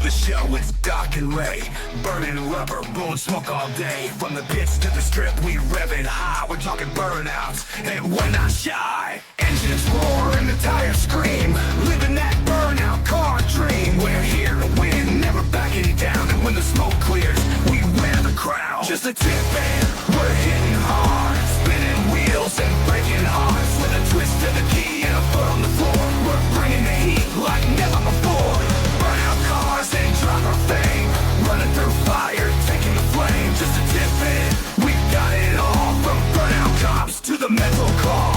the show, it's dark and late. Burning rubber, blowing smoke all day. From the pits to the strip, we rev it high. We're talking burnouts, and we're not shy. Engines roar and the tires scream. Living that burnout car dream. We're here to win, never backing down. And when the smoke clears, we wear the crown. Just a tip and we're hitting hard. Spinning wheels and breaking hearts. With a twist to the key and a foot on the floor. We're bringing the heat like never before. Burnout cars and driver fame. Running through fire, taking the flame. Just a tip and we've got it all. From burnout cops to the mental call.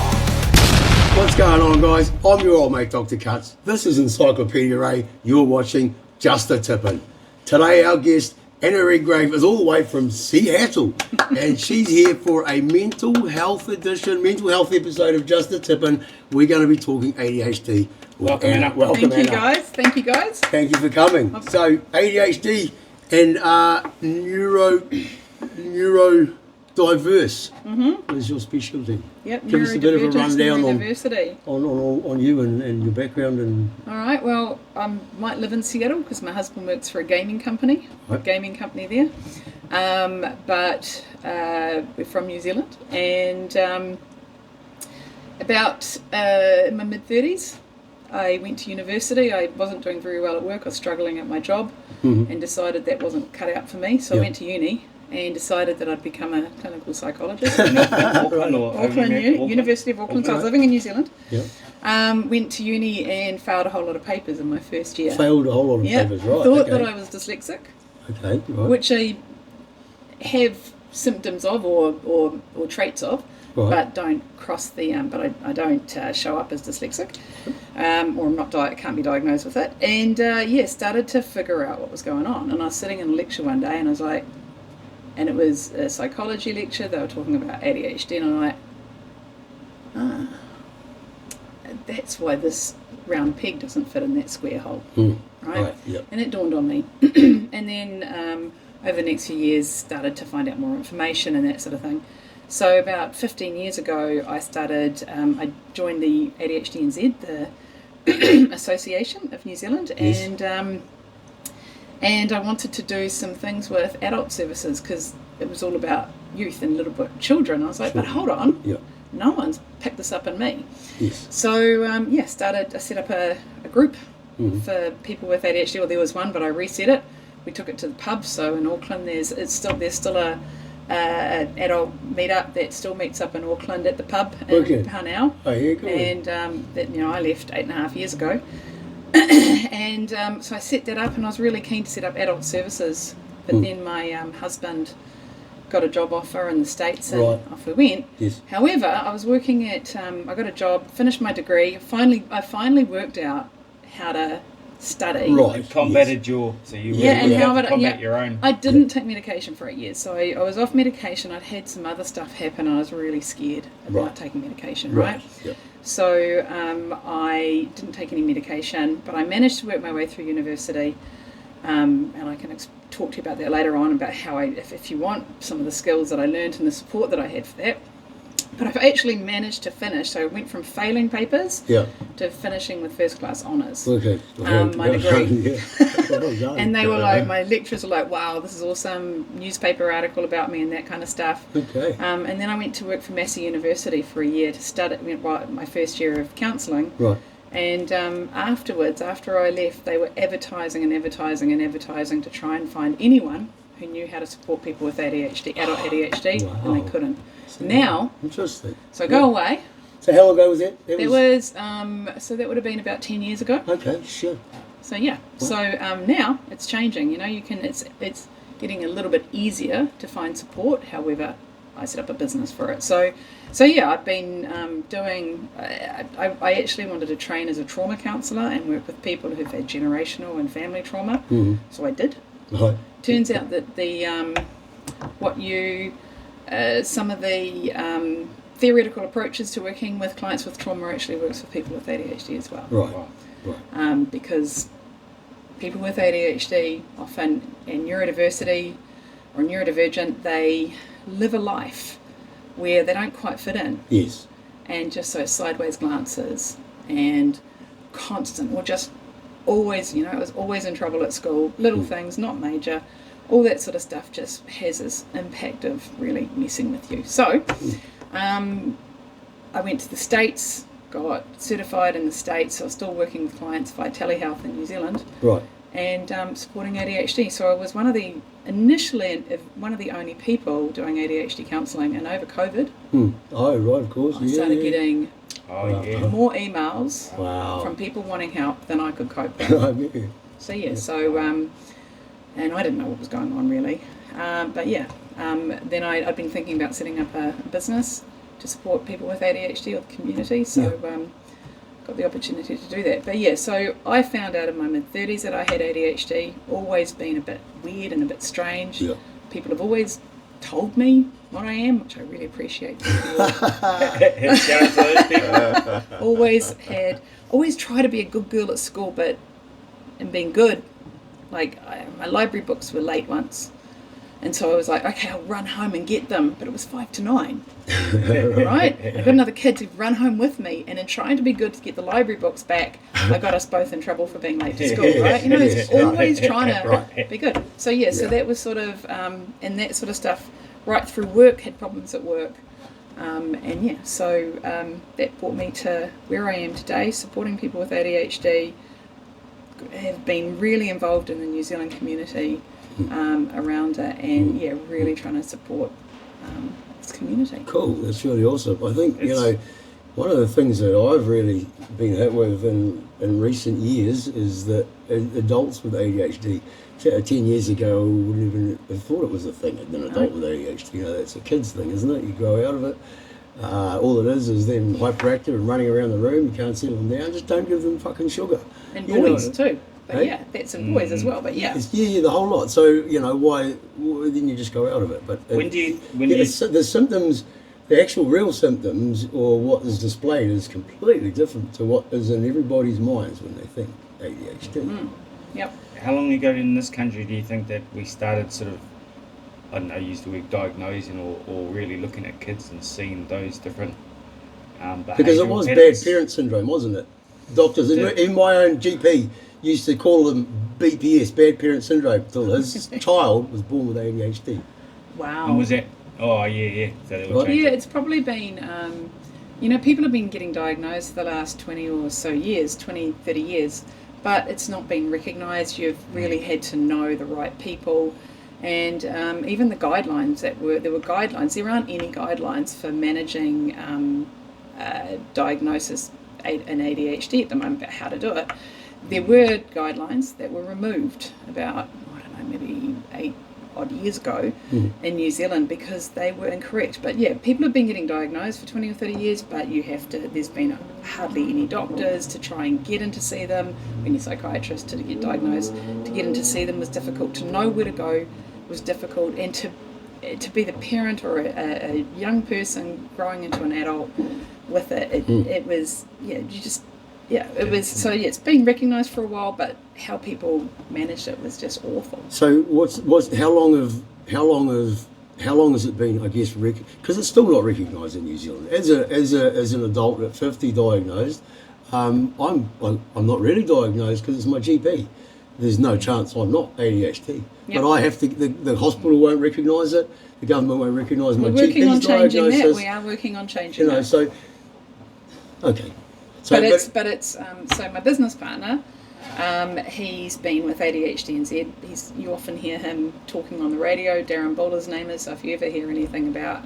What's going on, guys? I'm your old mate, Dr. Cuts. This is Encyclopedia Ray. You're watching Just a Tippin'. Today, our guest, Anna Redgrave, is all the way from Seattle, and she's here for a mental health episode of Just a Tippin'. We're going to be talking ADHD. Welcome, Anna. Welcome, Thank you, Anna. guys. Thank you, guys. Thank you for coming. So, ADHD and neurodiverse is your specialty. Yep, Give us a bit of a rundown neurodiversity. on you and your background. And All right, well, I might live in Seattle because my husband works for a gaming company, Right. there. But we're from New Zealand, and about in my mid-30s, I went to university. I wasn't doing very well at work. I was struggling at my job, and decided that wasn't cut out for me. So Yeah. I went to uni and decided that I'd become a clinical psychologist. Auckland or Auckland, University of Auckland. So I was living in New Zealand. yeah, Went to uni and failed a whole lot of papers in my first year. failed a whole lot of Yeah, papers, right? thought Okay. that I was dyslexic, Okay, right. which I have symptoms of or traits of, Right. but don't cross the I don't show up as dyslexic, or I'm not can't be diagnosed with it. And started to figure out what was going on. And I was sitting in a lecture one day, and I was like, and it was a psychology lecture. They were talking about ADHD, and I'm like, that's why this round peg doesn't fit in that square hole, right? Right, yep. And it dawned on me. And then over the next few years, started to find out more information and that sort of thing. So about 15 years ago, I joined the ADHD NZ, the Association of New Zealand, Yes. and I wanted to do some things with adult services because it was all about youth and little bit children. I was like, but hold on, Yeah. no one's picked this up in me. Yes. So I set up a group for people with ADHD. Well, there was one, but I reset it. We took it to the pub. So in Auckland, there's still a adult meetup that still meets up in Auckland at the pub in Parnell. Oh, yeah, cool. And I left 8.5 years ago. And so I set that up, and I was really keen to set up adult services. But then my husband got a job offer in the States, and Right. off we went. Yes. However, I was working at, I got a job, finished my degree. I finally worked out how to study. Right. Combated your, so you Yeah, and really how had to about combat your own. I didn't take medication for 8 years, so I was off medication. I'd had some other stuff happen. I was really scared about Right. taking medication, Right. right? Yep. So I didn't take any medication, but I managed to work my way through university, and I can talk to you about that later on, about how if you want some of the skills that I learned and the support that I had for that. But I've actually managed to finish, so I went from failing papers Yeah. to finishing with first class honours. Okay. My degree. Well done. And they were like, my lecturers were like, wow, this is awesome, newspaper article about me and that kind of stuff. Okay. And then I went to work for Massey University for a year to study, my first year of counselling. Right. And afterwards, after I left, they were advertising to try and find anyone who knew how to support people with ADHD, adult ADHD, Wow. and they couldn't. Now, Interesting. so I go away. So how long ago was that? So that would have been about 10 years ago. Okay, sure. So yeah, so now it's changing. It's getting a little bit easier to find support. However, I set up a business for it. So yeah, I've been doing. I actually wanted to train as a trauma counsellor and work with people who've had generational and family trauma. So I did. Right. Turns out that some of the theoretical approaches to working with clients with trauma actually works with people with ADHD as well. Right. Right. Because people with ADHD often, and neurodiversity or neurodivergent, they live a life where they don't quite fit in, Yes. and just so sideways glances and constant or just always, I was always in trouble at school. Little things, not major. All that sort of stuff just has this impact of really messing with you. So, I went to the States, got certified in the States. So I was still working with clients via telehealth in New Zealand. Right. And supporting ADHD. So I was initially one of the only people doing ADHD counselling, and over COVID, Oh, right, of course. I started getting Oh, yeah. more emails Wow. from people wanting help than I could cope with. I get you. So and I didn't know what was going on really, but then I'd been thinking about setting up a business to support people with ADHD or the community. So got the opportunity to do that. But yeah, so I found out in my mid-30s that I had ADHD. Always been a bit weird and a bit strange. Yeah. People have always told me what I am, which I really appreciate. Shout out to those people. Always try to be a good girl at school, but in being good, my library books were late once, and so I was like, okay, I'll run home and get them, but it was 5 to 9, right? I got another kid to run home with me, and in trying to be good to get the library books back, I got us both in trouble for being late to school, right? It's always trying to be good. So so that was sort of, and that sort of stuff, right through work, had problems at work. So that brought me to where I am today, supporting people with ADHD. Have been really involved in the New Zealand community around it, and really trying to support this community. Cool, that's really awesome. I think, one of the things that I've really been hit with in recent years is that adults with ADHD, 10 years ago, wouldn't even have thought it was a thing, an adult with ADHD. That's a kid's thing, isn't it? You grow out of it. All it is them hyperactive and running around the room. You can't settle them down. Just don't give them fucking sugar. And boys too. But that's in boys as well. But the whole lot. So why then you just go out of it. But the symptoms, the actual real symptoms, or what is displayed, is completely different to what is in everybody's minds when they think ADHD. Yep. How long ago in this country do you think that we started sort of, I don't know, use the word diagnosing or really looking at kids and seeing those different because it was patterns? bad parent syndrome, wasn't it? Doctors, in my own GP, used to call them BPS, bad parent syndrome, till his child was born with ADHD. Wow. And was that? Oh, yeah. So they were changing. It's probably been, people have been getting diagnosed the last 20 or so years, 20, 30 years, but it's not been recognised. You've really had to know the right people. And even the guidelines there were guidelines. There aren't any guidelines for managing diagnosis in ADHD at the moment about how to do it. There were guidelines that were removed about, maybe 8 odd years ago in New Zealand because they were incorrect. But people have been getting diagnosed for 20 or 30 years, but there's been hardly any doctors to try and get in to see them. Any psychiatrist to get diagnosed, to get in to see them was difficult. To know where to go was difficult, and to be the parent or a young person growing into an adult with it was it's been recognised for a while, but how people managed it was just awful. So how long has it been? I guess because it's still not recognised in New Zealand. As an adult at 50 diagnosed, I'm not really diagnosed because it's my GP. There's no chance I'm not ADHD, but I have to. The hospital won't recognise it. The government won't recognise my GP's diagnosis. We're working on changing that. We are working on changing that. So okay. So my business partner, he's been with ADHD&Z. You often hear him talking on the radio. Darren Bowler's name is. So if you ever hear anything about,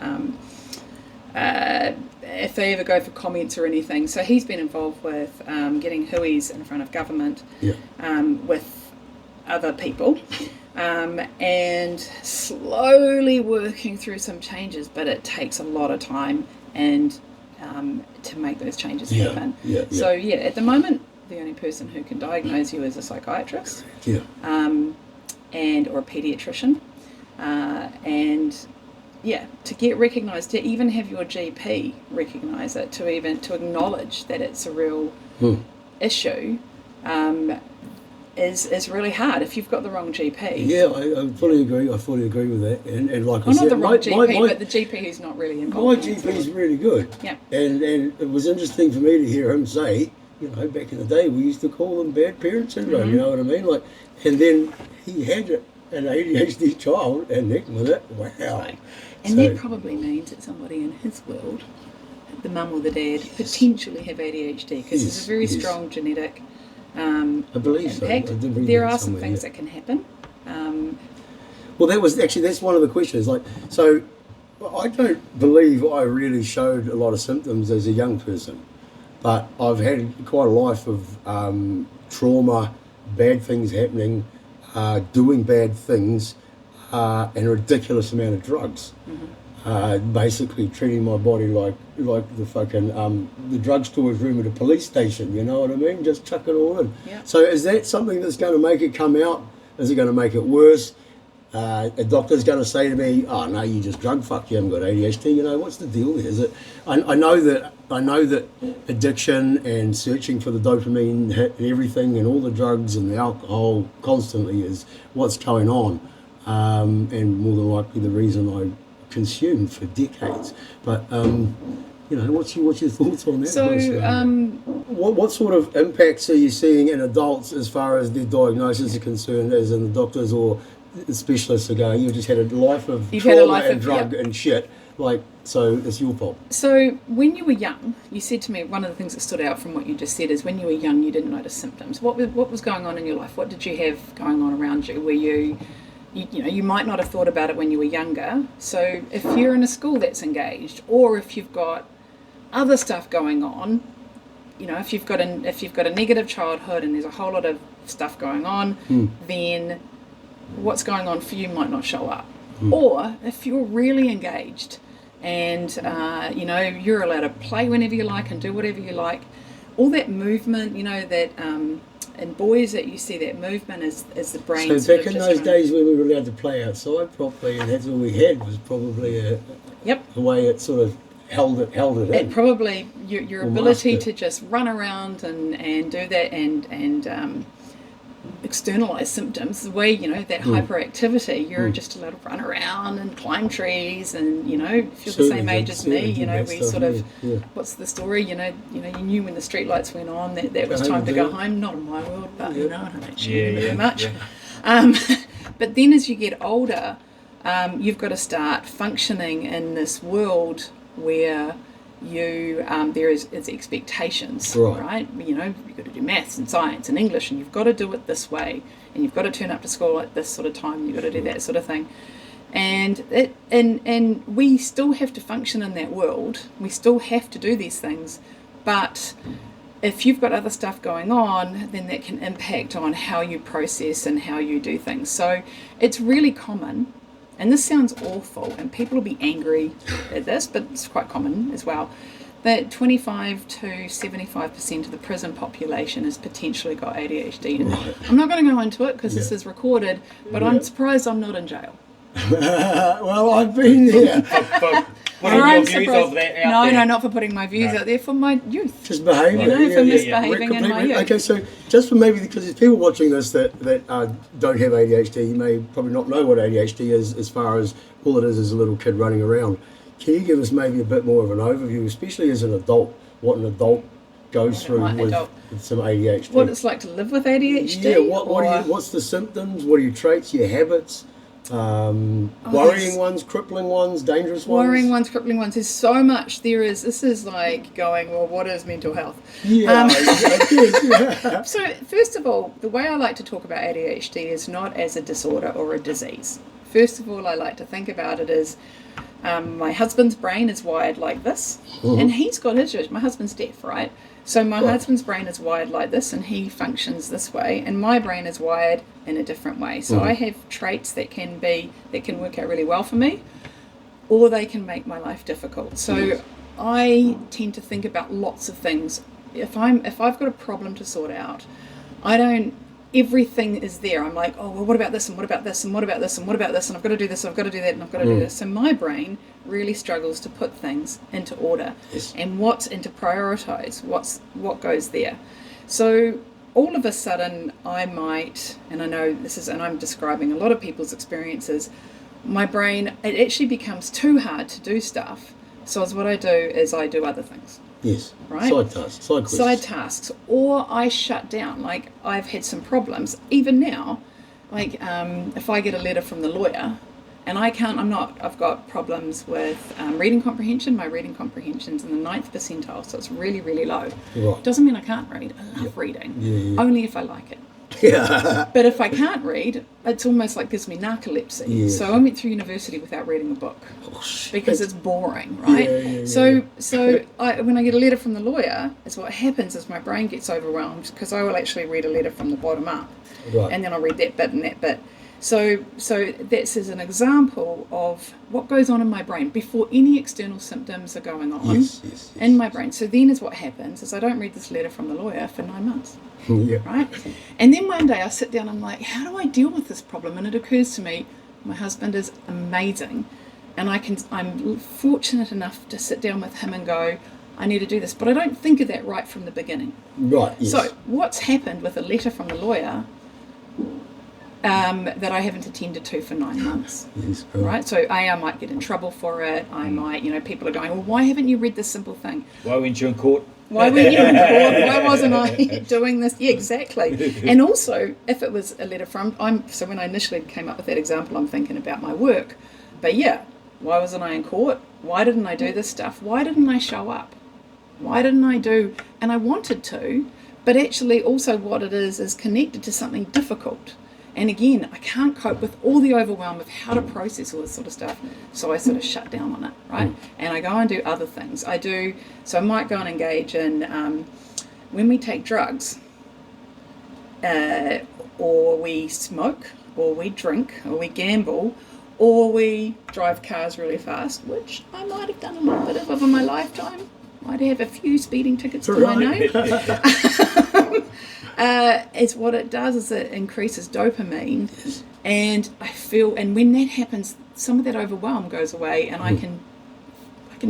if they ever go for comments or anything, so he's been involved with getting hui's in front of government with other people, and slowly working through some changes. But it takes a lot of time and to make those changes happen. So at the moment, the only person who can diagnose you is a psychiatrist, and or a pediatrician, and to get recognised, to even have your GP recognise it, to acknowledge that it's a real issue, is really hard if you've got the wrong GP. Yeah, I fully agree. I fully agree with that. And like I said, not the wrong GP, but the GP who's not really involved. My GP is really good. Yeah. And it was interesting for me to hear him say, you know, back in the day, we used to call them bad parent syndrome. Mm-hmm. You know what I mean? Like, and then he had an ADHD child, and heck with it, wow. Right. And So- that probably means that somebody in his world, the mum or the dad, potentially have ADHD because Yes, it's a very yes. strong genetic I believe impact. so. I did read There that are some somewhere, things yeah. that can happen. Well, that's one of the questions. Like, so I don't believe I really showed a lot of symptoms as a young person, but I've had quite a life of trauma, bad things happening, doing bad things, and a ridiculous amount of drugs. Basically treating my body like the fucking the drugstore's room at a police station. You know what I mean? Just chuck it all in. Yeah. So is that something that's going to make it come out? Is it going to make it worse? A doctor's going to say to me, "Oh no, you just drug fucked. You haven't got ADHD." You know, what's the deal there? Is it? I know that addiction and searching for the dopamine hit and everything, and all the drugs and the alcohol constantly is what's going on, and more than likely the reason I consumed for decades. But you know, what's your thoughts on that? So, What sort of impacts are you seeing in adults as far as their diagnosis are concerned, as in the doctors or the specialists are going, you just had a life of You've trauma had a life and of- drug yep. and shit, like, so it's your fault. So when you were young, you said to me, one of the things that stood out from what you just said is when you were young, you didn't notice symptoms. What was going on in your life? What did you have going on around you? Were you know, you might not have thought about it when you were younger. So if you're in a school that's engaged, or if you've got other stuff going on, you know, if you've got a negative childhood and there's a whole lot of stuff going on, then what's going on for you might not show up. Or if you're really engaged and you know, you're allowed to play whenever you like and do whatever you like, all that movement, you know, that in boys that you see that movement is the brain. So sort back of in just those trying- days when we were allowed to play outside properly, and that's all we had, was probably Yep. the way it sort of held it It in. probably your Or ability mask it. to just run around and do that and externalize symptoms, the way, you know, that hyperactivity, you're just allowed to run around and climb trees, and you know, if you're the same age as me, you know, we sort of what's the story, you know, you knew when the street lights went on that was time to go home. Not in my world, but you know, I don't actually remember much. But then as you get older, you've got to start functioning in this world where you there is expectations, right? You know, you've got to do maths and science and English, and you've got to do it this way, and you've got to turn up to school at this sort of time, you've got to do that sort of thing. And we still have to function in that world. We still have to do these things, but if you've got other stuff going on, then that can impact on how you process and how you do things. So it's really common, and this sounds awful, and people will be angry at this, but it's quite common as well, that 25 to 75% of the prison population has potentially got ADHD. And I'm not going to go into it because this is recorded, but I'm surprised I'm not in jail. Well, I've been there. Putting your views of that out there. No, not for putting my views out there, for my youth. Just behaving. You know, for misbehaving in my youth. Okay, so just for maybe, because there's people watching this that don't have ADHD, you may probably not know what ADHD is, as far as all it is a little kid running around. Can you give us maybe a bit more of an overview, especially as an adult, what an adult goes through with some ADHD? What it's like to live with ADHD? Yeah, what's the symptoms? What are your traits, your habits? Worrying ones, crippling ones, dangerous ones? Worrying ones, crippling ones. There's so much. This is like going, well, what is mental health? Yeah, I guess, yeah. So, first of all, the way I like to talk about ADHD is not as a disorder or a disease. First of all, I like to think about it as my husband's brain is wired like this, and he's got his. My husband's deaf, right? So my husband's brain is wired like this, and he functions this way, and my brain is wired in a different way. So I have traits that can work out really well for me, or they can make my life difficult. So I tend to think about lots of things. If I've got a problem to sort out, everything is there. I'm like, oh, well, what about this, and what about this, and what about this, and what about this, and I've got to do this, and I've got to do that, and I've got to do this. So my brain really struggles to put things into order and to prioritize what goes there. So all of a sudden I might, and I know this is, and I'm describing a lot of people's experiences, my brain, it actually becomes too hard to do stuff So what I do is I do other things. Yes. Right. Side tasks. Side quests. Side tasks, or I shut down. Like I've had some problems even now. Like if I get a letter from the lawyer, and I've got problems with reading comprehension. My reading comprehension's in the 9th percentile, so it's really, really low. Right. Doesn't mean I can't read. I love reading. Yeah. Only if I like it. Yeah. But if I can't read, it's almost like gives me narcolepsy. Yeah. So I went through university without reading a book Oh, shit. because it's boring, right? Yeah. So when I get a letter from the lawyer, is what happens is my brain gets overwhelmed because I will actually read a letter from the bottom up, Right. and then I'll read that bit and that bit. So that's as an example of what goes on in my brain before any external symptoms are going on Yes. in my brain. So then is what happens is I don't read this letter from the lawyer for 9 months. Yeah. Right? And then one day I sit down and I'm like, how do I deal with this problem? And it occurs to me, my husband is amazing. And I'm fortunate enough to sit down with him and go, I need to do this. But I don't think of that right from the beginning. Right. Yes. So what's happened with a letter from the lawyer that I haven't attended to for 9 months? Yes. Right? So I might get in trouble for it. I might, people are going, well, why haven't you read this simple thing? Why weren't you in court? Why weren't you in court? Why wasn't I doing this? Yeah, exactly. And also, if it was a letter from, so when I initially came up with that example, I'm thinking about my work. But yeah, why wasn't I in court? Why didn't I do this stuff? Why didn't I show up? Why didn't I do? And I wanted to, but actually also what it is connected to something difficult. And again, I can't cope with all the overwhelm of how to process all this sort of stuff. So I sort of shut down on it, right? And I go and do other things. So I might go and engage in, when we take drugs, or we smoke, or we drink, or we gamble, or we drive cars really fast, which I might have done a little bit of over my lifetime. Might have a few speeding tickets to my name. It's what it does is it increases dopamine, and I feel, and when that happens, some of that overwhelm goes away, and I can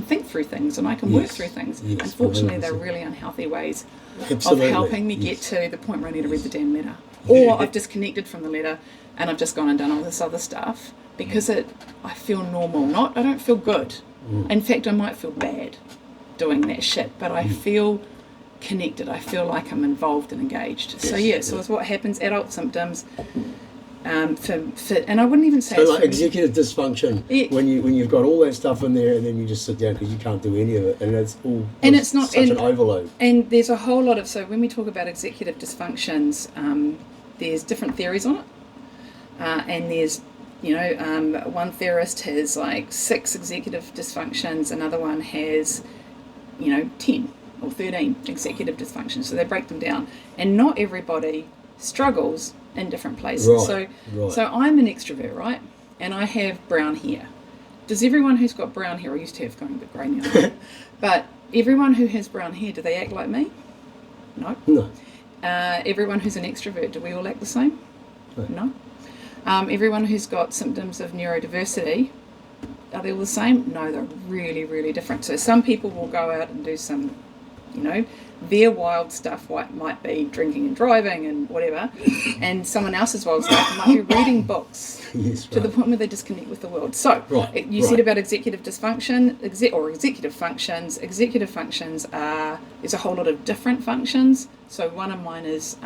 think through things and I can work through things. Yes, Unfortunately, 100%. they're really unhealthy ways Absolutely. of helping me get to the point where I need to read the damn letter, or I've disconnected from the letter and I've just gone and done all this other stuff because I feel normal. I don't feel good. In fact, I might feel bad doing that shit, but I feel connected. I feel like I'm involved and engaged. So it's what happens. Adult symptoms. And I wouldn't even say So it's like for executive dysfunction, Yeah. when you've got all that stuff in there, and then you just sit down because you can't do any of it, and it's all And it's not- such and- an overload. And there's a whole lot of, so when we talk about executive dysfunctions, there's different theories on it. And there's, one theorist has like 6 executive dysfunctions, another one has, 10 or 13 executive dysfunctions. So they break them down. And not everybody struggles in different places. Right, So I'm an extrovert, right? And I have brown hair. Does everyone who's got brown hair, I used to have going a bit grey now, but everyone who has brown hair, do they act like me? No. No. Everyone who's an extrovert, do we all act the same? No. No. Everyone who's got symptoms of neurodiversity, are they all the same? No, they're really, really different. So some people will go out and do some, their wild stuff might be drinking and driving and whatever, and someone else's wild stuff might be reading books Yes, to the right. point where they disconnect with the world. So Right, you said about executive dysfunction, or executive functions. Executive functions there's a whole lot of different functions. So one of mine is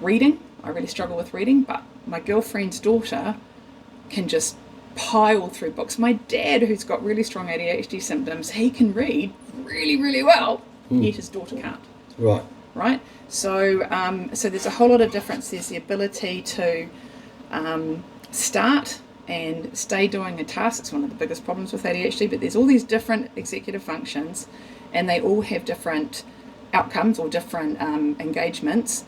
reading. I really struggle with reading, but my girlfriend's daughter can just pile through books. My dad, who's got really strong ADHD symptoms, he can read really, really well, yet his daughter can't. Right. Right? So there's a whole lot of difference. There's the ability to start and stay doing a task. It's one of the biggest problems with ADHD, but there's all these different executive functions, and they all have different outcomes or different engagements,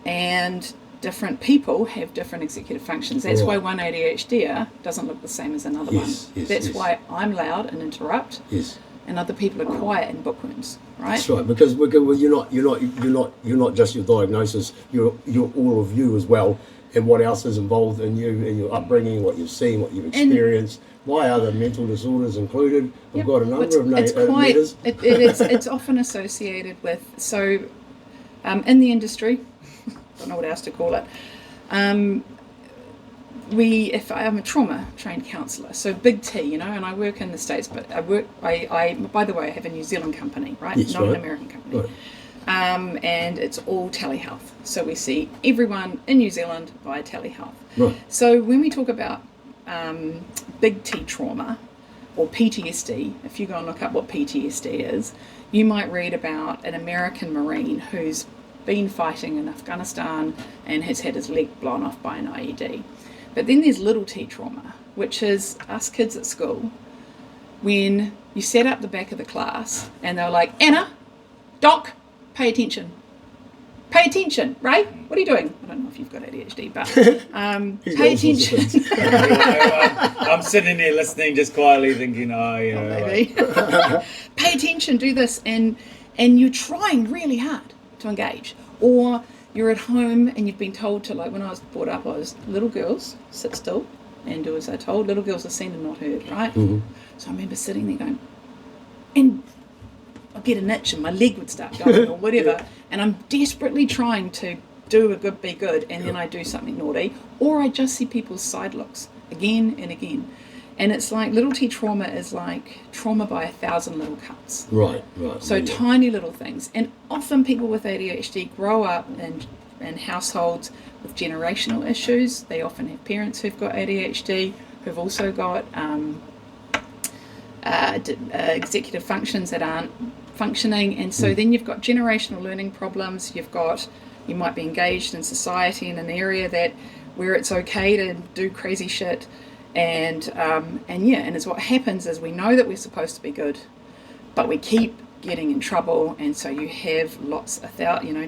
and different people have different executive functions. That's why one ADHDer doesn't look the same as another Yes, one. yes, That's yes. why I'm loud and interrupt, Yes. and other people are quiet and bookworms, right? That's right, because you're not just your diagnosis. You're all of you as well, and what else is involved in you and your upbringing, what you've seen, what you've experienced. Why are the mental disorders included? We've Yep. got a number of letters. It's often associated with, in the industry, don't know what else to call it, if I'm a trauma trained counsellor, so big T, you know, and I work in the States, but I by the way, I have a New Zealand company, right? Yes, Not right. an American company. Right. And it's all telehealth. So we see everyone in New Zealand via telehealth. Right. So when we talk about big T trauma or PTSD, if you go and look up what PTSD is, you might read about an American Marine who's been fighting in Afghanistan and has had his leg blown off by an IED. But then there's little T trauma, which is us kids at school when you sat up the back of the class and they were like, Anna, Doc, pay attention. Pay attention, Ray. What are you doing? I don't know if you've got ADHD, but pay attention. I'm sitting there listening, just quietly thinking, Maybe. Pay attention, do this, and you're trying really hard to engage. Or you're at home and you've been told to, like when I was brought up, I was little girls sit still and do as they're told. Little girls are seen and not heard, right? Mm-hmm. So I remember sitting there going, and I'd get an itch and my leg would start going or whatever, and I'm desperately trying to be good, and then I do something naughty, or I just see people's side looks again and again. And it's like little T trauma is like trauma by 1,000 little cuts. Right. So tiny little things. And often people with ADHD grow up in households with generational issues. They often have parents who've got ADHD, who've also got executive functions that aren't functioning. And so then you've got generational learning problems. You might be engaged in society in an area where it's okay to do crazy shit. And it's what happens is we know that we're supposed to be good, but we keep getting in trouble, and so you have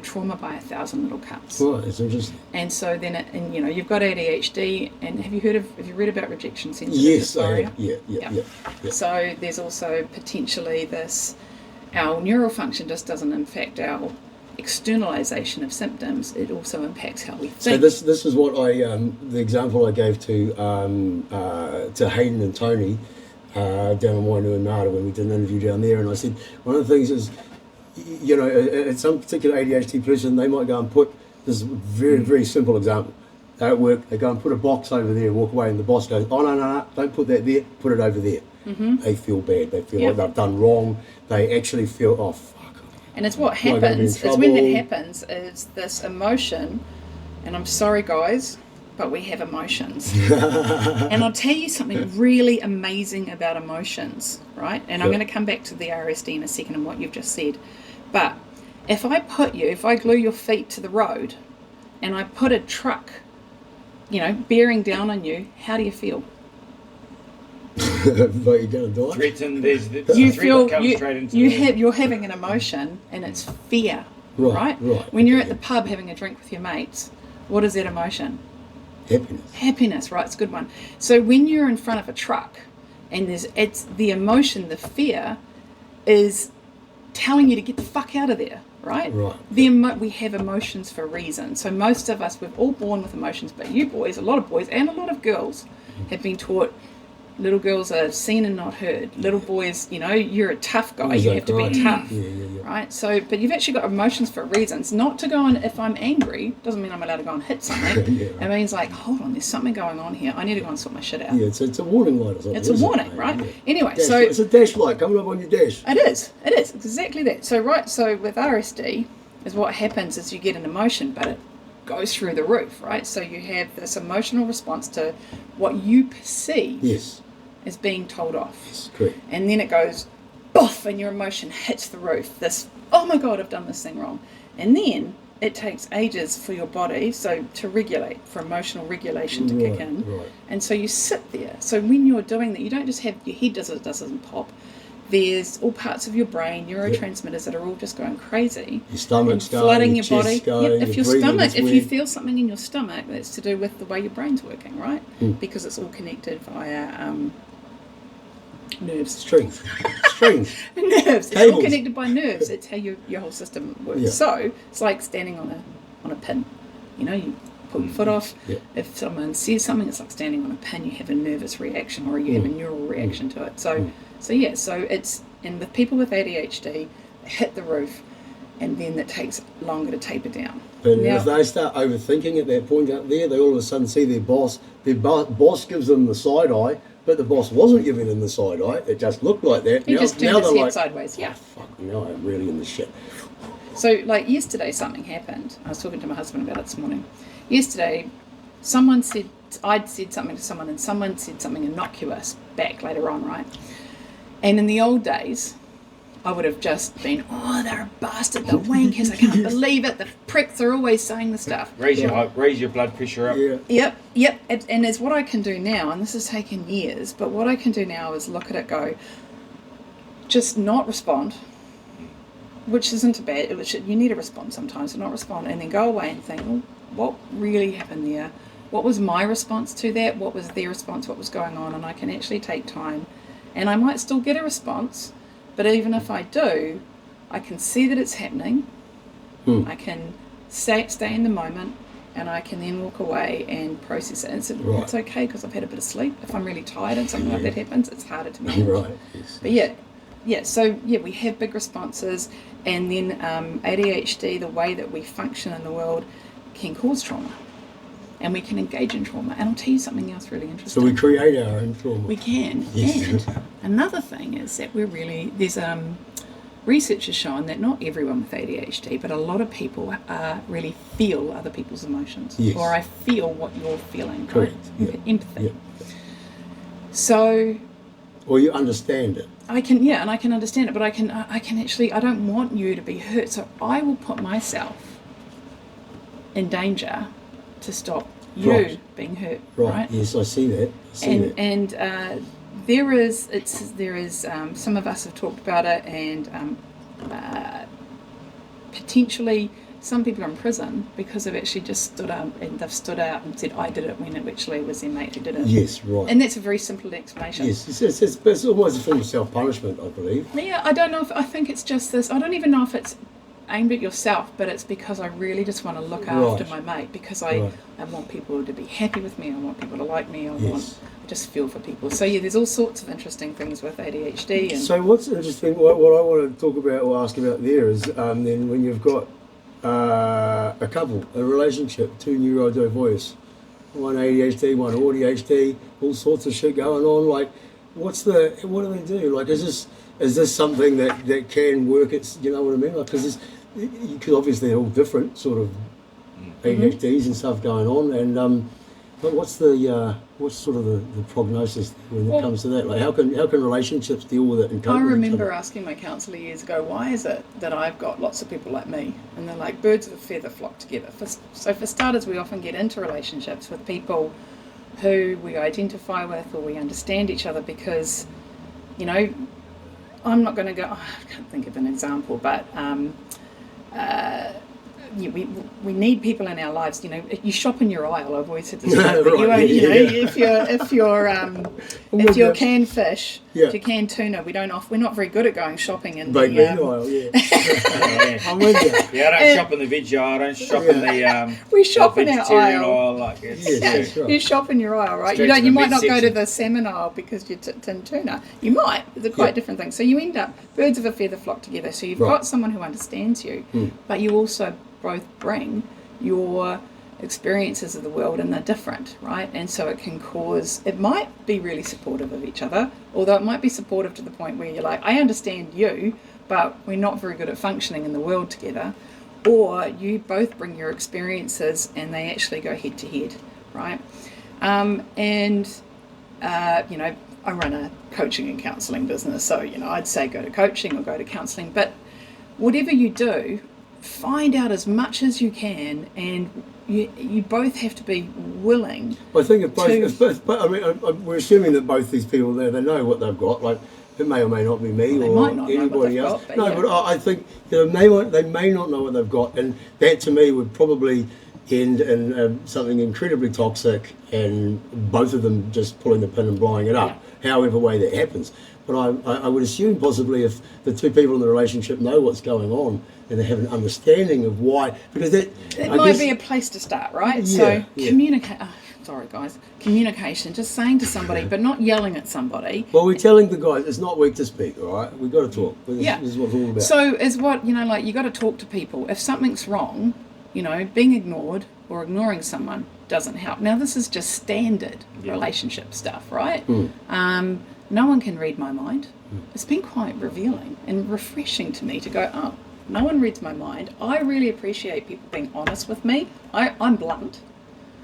trauma by 1,000 little cuts. Right, it's interesting. And so then you've got ADHD, and have you read about rejection sensitive Yes, I dysphoria? have. Yeah. So there's also potentially our neural function just doesn't impact our externalization of symptoms, it also impacts how we think. So this is what the example I gave to Hayden and Tony down in Wainuiomata when we did an interview down there, and I said one of the things is, some particular ADHD person, they might go and put this very, very simple example. They're at work, they go and put a box over there and walk away, and the boss goes, oh no, don't put that there, put it over there. Mm-hmm. They feel bad, they feel like they've done wrong, they actually feel, oh fuck. And it's what happens, is when that happens, is this emotion, and I'm sorry guys, but we have emotions. And I'll tell you something really amazing about emotions, right? And I'm going to come back to the RSD in a second and what you've just said. But if I glue your feet to the road and I put a truck, bearing down on you, how do you feel? Like you're going to die? Threatened, you're having an emotion, and it's fear, right? When you're at the pub having a drink with your mates, what is that emotion? Happiness, right? It's a good one. So when you're in front of a truck and it's the emotion, the fear is telling you to get the fuck out of there, right? We have emotions for a reason. So most of us, we're all born with emotions, but you boys, a lot of boys and a lot of girls have been taught little girls are seen and not heard. Little boys, you're a tough guy. You have to be tough, right? So, but you've actually got emotions for reasons. Not to go on, if I'm angry, doesn't mean I'm allowed to go and hit something. It means like, hold on, there's something going on here. I need to go and sort my shit out. Yeah, it's a warning light or something. It's a warning, right? Yeah. Anyway, it's a dash light coming up on your dash. It is exactly that. So with RSD, is what happens is you get an emotion, but it goes through the roof, right? So you have this emotional response to what you perceive. Yes. Is being told off. Yes, correct. And then it goes, boof, and your emotion hits the roof. Oh my God, I've done this thing wrong. And then it takes ages for your body, to regulate, for emotional regulation to kick in. Right. And so you sit there. So when you're doing that, you don't just have your head doesn't pop. There's all parts of your brain, neurotransmitters that are all just going crazy. Your stomach's going, flooding your body. Going, if you feel something in your stomach, that's to do with the way your brain's working, right? Because it's all connected via nerves. Strings. Nerves. It's all connected by nerves. It's how your whole system works. Yeah. So it's like standing on a pin. You pull your foot off. Yeah. If someone says something, it's like standing on a pin. You have a nervous reaction, or you have a neural reaction to it. So it's, and with people with ADHD, they hit the roof. and then it takes longer to taper down. And Now- if they start overthinking at that point out there, they all of a sudden see their boss gives them the side eye, but the boss wasn't giving them the side eye. It just looked like that. He just turned his head sideways. Yeah. Fuck, now I'm really in the shit. So, like yesterday, something happened. I was talking to my husband about it this morning. Yesterday, I'd said something to someone, and someone said something innocuous back later on, right? And in the old days, I would have just been, oh, they're a bastard, they're wankers, I can't believe it, the pricks are always saying the stuff. Raise your blood pressure up. Yeah. Yep. And it's what I can do now, and this has taken years, but what I can do now is look at it, go, just not respond, which isn't a bad, you need to respond sometimes, but not respond, and then go away and think, well, what really happened there? What was my response to that? What was their response? What was going on? And I can actually take time, and I might still get a response, but even if I do, I can see that it's happening. I can stay in the moment, and I can then walk away and process it. And it's okay because I've had a bit of sleep. If I'm really tired and something like that happens, it's harder to manage. Right. Yes. But so we have big responses, and then ADHD, the way that we function in the world, can cause trauma. And we can engage in trauma. And I'll tell you something else really interesting. So we create our own trauma. We can. Yes. And another thing is that there's research has shown that not everyone with ADHD, but a lot of people really feel other people's emotions. Yes. Or I feel what you're feeling. Correct. Right? Yeah. Empathy. Yeah. So Or you understand it. I can understand it, but I can actually, I don't want you to be hurt, so I will put myself in danger to stop you being hurt. Right. Yes, I see that. And there is some of us have talked about it, and potentially some people are in prison because they've actually just stood up and and said, I did it, when it actually was their mate who did it. Yes, right. And that's a very simple explanation. Yes, it's almost a form of self-punishment, I believe. Yeah, I think it's just this. I don't even know if it's aimed at yourself, but it's because I really just want to look after my mate, because I want people to be happy with me. I want people to like me. I just feel for people. So there's all sorts of interesting things with ADHD. And so what's interesting, what I want to talk about or ask about there is then when you've got a couple, a relationship, two neurodiverse, one ADHD, one ADHD, all sorts of shit going on. Like, what do they do? Like, is this something that can work? It's, you know what I mean? Like, because obviously they're all different sort of ADHDs and stuff going on, and but what's sort of the prognosis when it comes to that? Like, how can relationships deal with it and cope I with each remember other? asking my counsellor years ago, why is it that I've got lots of people like me? And they're like, birds of a feather flock together. So for starters, we often get into relationships with people who we identify with or we understand each other because, I'm not going to go, I can't think of an example, but we need people in our lives. You shop in your aisle. I've always said this. If you're canned fish to canned tuna, we're not very good at going shopping in the aisle. Yeah. I'm with you. Yeah, I don't shop in the veg aisle. I don't shop in the we shop in our vegetarian aisle. That's right. You shop in your aisle, right? Straight to You the might not go to midsection. the salmon aisle because you're tin tuna. You might. It's a quite different thing. So you end up birds of a feather flock together. So you've got someone who understands you, but you also both bring your experiences of the world, and they're different, right? And so it might be really supportive of each other, although it might be supportive to the point where you're like, I understand you, but we're not very good at functioning in the world together. Or you both bring your experiences and they actually go head to head, right? I run a coaching and counselling business, so I'd say go to coaching or go to counselling, but whatever you do, find out as much as you can, and you both have to be willing. I think we're assuming that both these people there, they know what they've got. Like, it may or may not be me or anybody else. But I think they may not know what they've got, and that to me would probably end in something incredibly toxic, and both of them just pulling the pin and blowing it up, however way that happens. But I would assume possibly if the two people in the relationship know what's going on and they have an understanding of why, because it might be a place to start, right? So communicate. sorry guys, communication, just saying to somebody, but not yelling at somebody. Well, we're telling the guys it's not weak to speak, all right? We've got to talk. This is what it's all about. So is what, like you got to talk to people. If something's wrong, being ignored or ignoring someone doesn't help. Now, this is just standard relationship stuff, right? No one can read my mind. It's been quite revealing and refreshing to me to go, oh, no one reads my mind. I really appreciate people being honest with me. I'm blunt.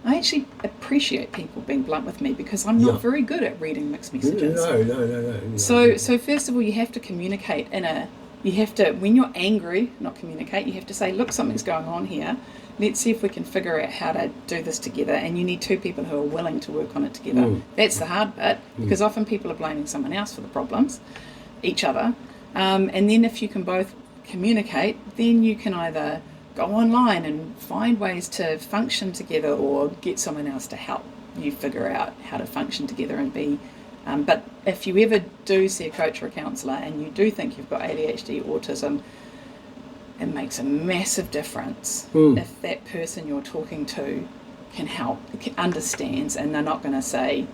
I actually appreciate people being blunt with me because I'm not very good at reading mixed messages. No. So first of all, you have to communicate when you're angry, not communicate, you have to say, look, something's going on here. Let's see if we can figure out how to do this together. And you need two people who are willing to work on it together. That's the hard bit, because often people are blaming someone else for the problems, each other. And then if you can both communicate, then you can either go online and find ways to function together or get someone else to help you figure out how to function together and be. But if you ever do see a coach or a counsellor and you do think you've got ADHD, autism, it makes a massive difference if that person you're talking to can help, understands, and they're not going to say,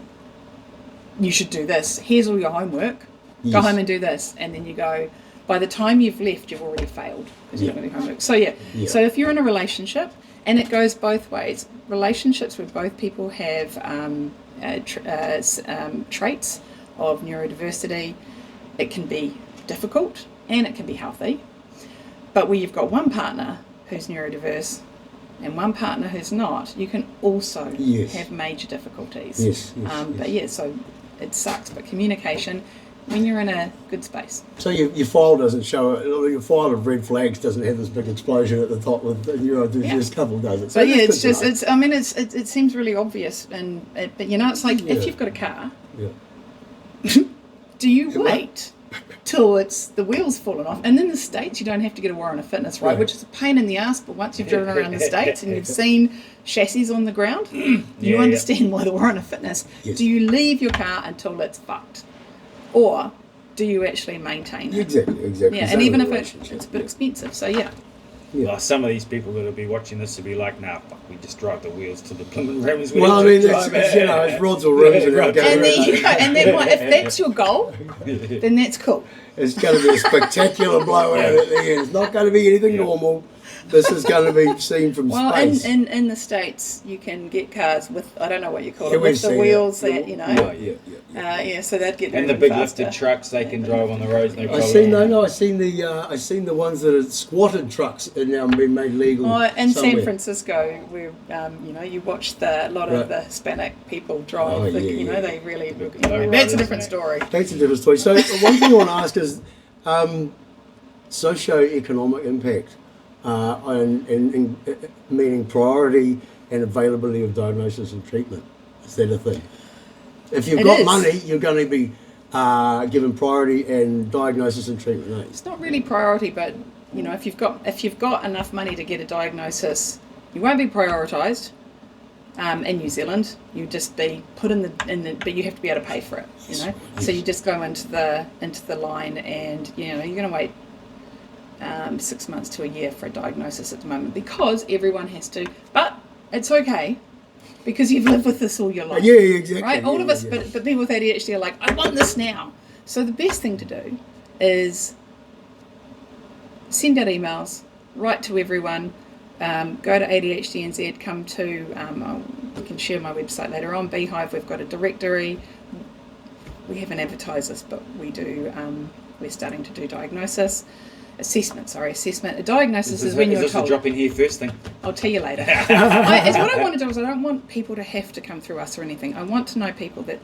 you should do this, here's all your homework, go home and do this, and then you go, by the time you've left, you've already failed because you're not going to do homework. So so if you're in a relationship, and it goes both ways, relationships where both people have traits of neurodiversity, it can be difficult and it can be healthy. But where you've got one partner who's neurodiverse and one partner who's not, you can also have major difficulties. But so it sucks. But communication, when you're in a good space. So your file doesn't show, your file of red flags doesn't have this big explosion at the top with the neurodiverse couple, does it? So but it's just, it seems really obvious. But it's like if you've got a car, do you wait till the wheels fallen off? And in the States, you don't have to get a warrant of fitness, right? Which is a pain in the ass, but once you've driven around the States and you've seen chassis on the ground, you understand why the warrant of fitness. Do you leave your car until it's fucked? Or do you actually maintain it? Exactly. Yeah, and even if it's a bit expensive, so Well, some of these people that will be watching this will be like, nah, fuck, we just drive the wheels to the Plymouth rims. Well, I mean, it's rods or rims. And then if that's your goal, then that's cool. It's going to be a spectacular blowout at the end. It's not going to be anything normal. This is going to be seen from space. Well, in the States, you can get cars with, I don't know what you call it, with the wheels that, so they'd get and the big lifted trucks, they can drive on the roads, no problem. I've seen the ones that are squatted trucks are now being made legal. In San Francisco, where you watch a lot of the Hispanic people drive. They really look. That's a different story. That's a different story. So one thing I want to ask is socio-economic impact, and meaning priority and availability of diagnosis and treatment. Is that a thing? If you've got money, you're going to be given priority and diagnosis and treatment. It's not really priority, but if you've got enough money to get a diagnosis, you won't be prioritised. In New Zealand, you just be put in the, but you have to be able to pay for it. So you just go into the line, and you're going to wait 6 months to a year for a diagnosis at the moment because everyone has to. But it's okay. Because you've lived with this all your life. Yeah, exactly. Right? All of us, but people with ADHD are like, I want this now. So the best thing to do is send out emails, write to everyone, go to ADHD NZ, come to, we can share my website later on, Beehive, we've got a directory. We haven't advertised this, but we do, we're starting to do assessment. A diagnosis is when you're told. Is this a drop in here first thing? I'll tell you later. What I want to do is I don't want people to have to come through us or anything. I want to know people that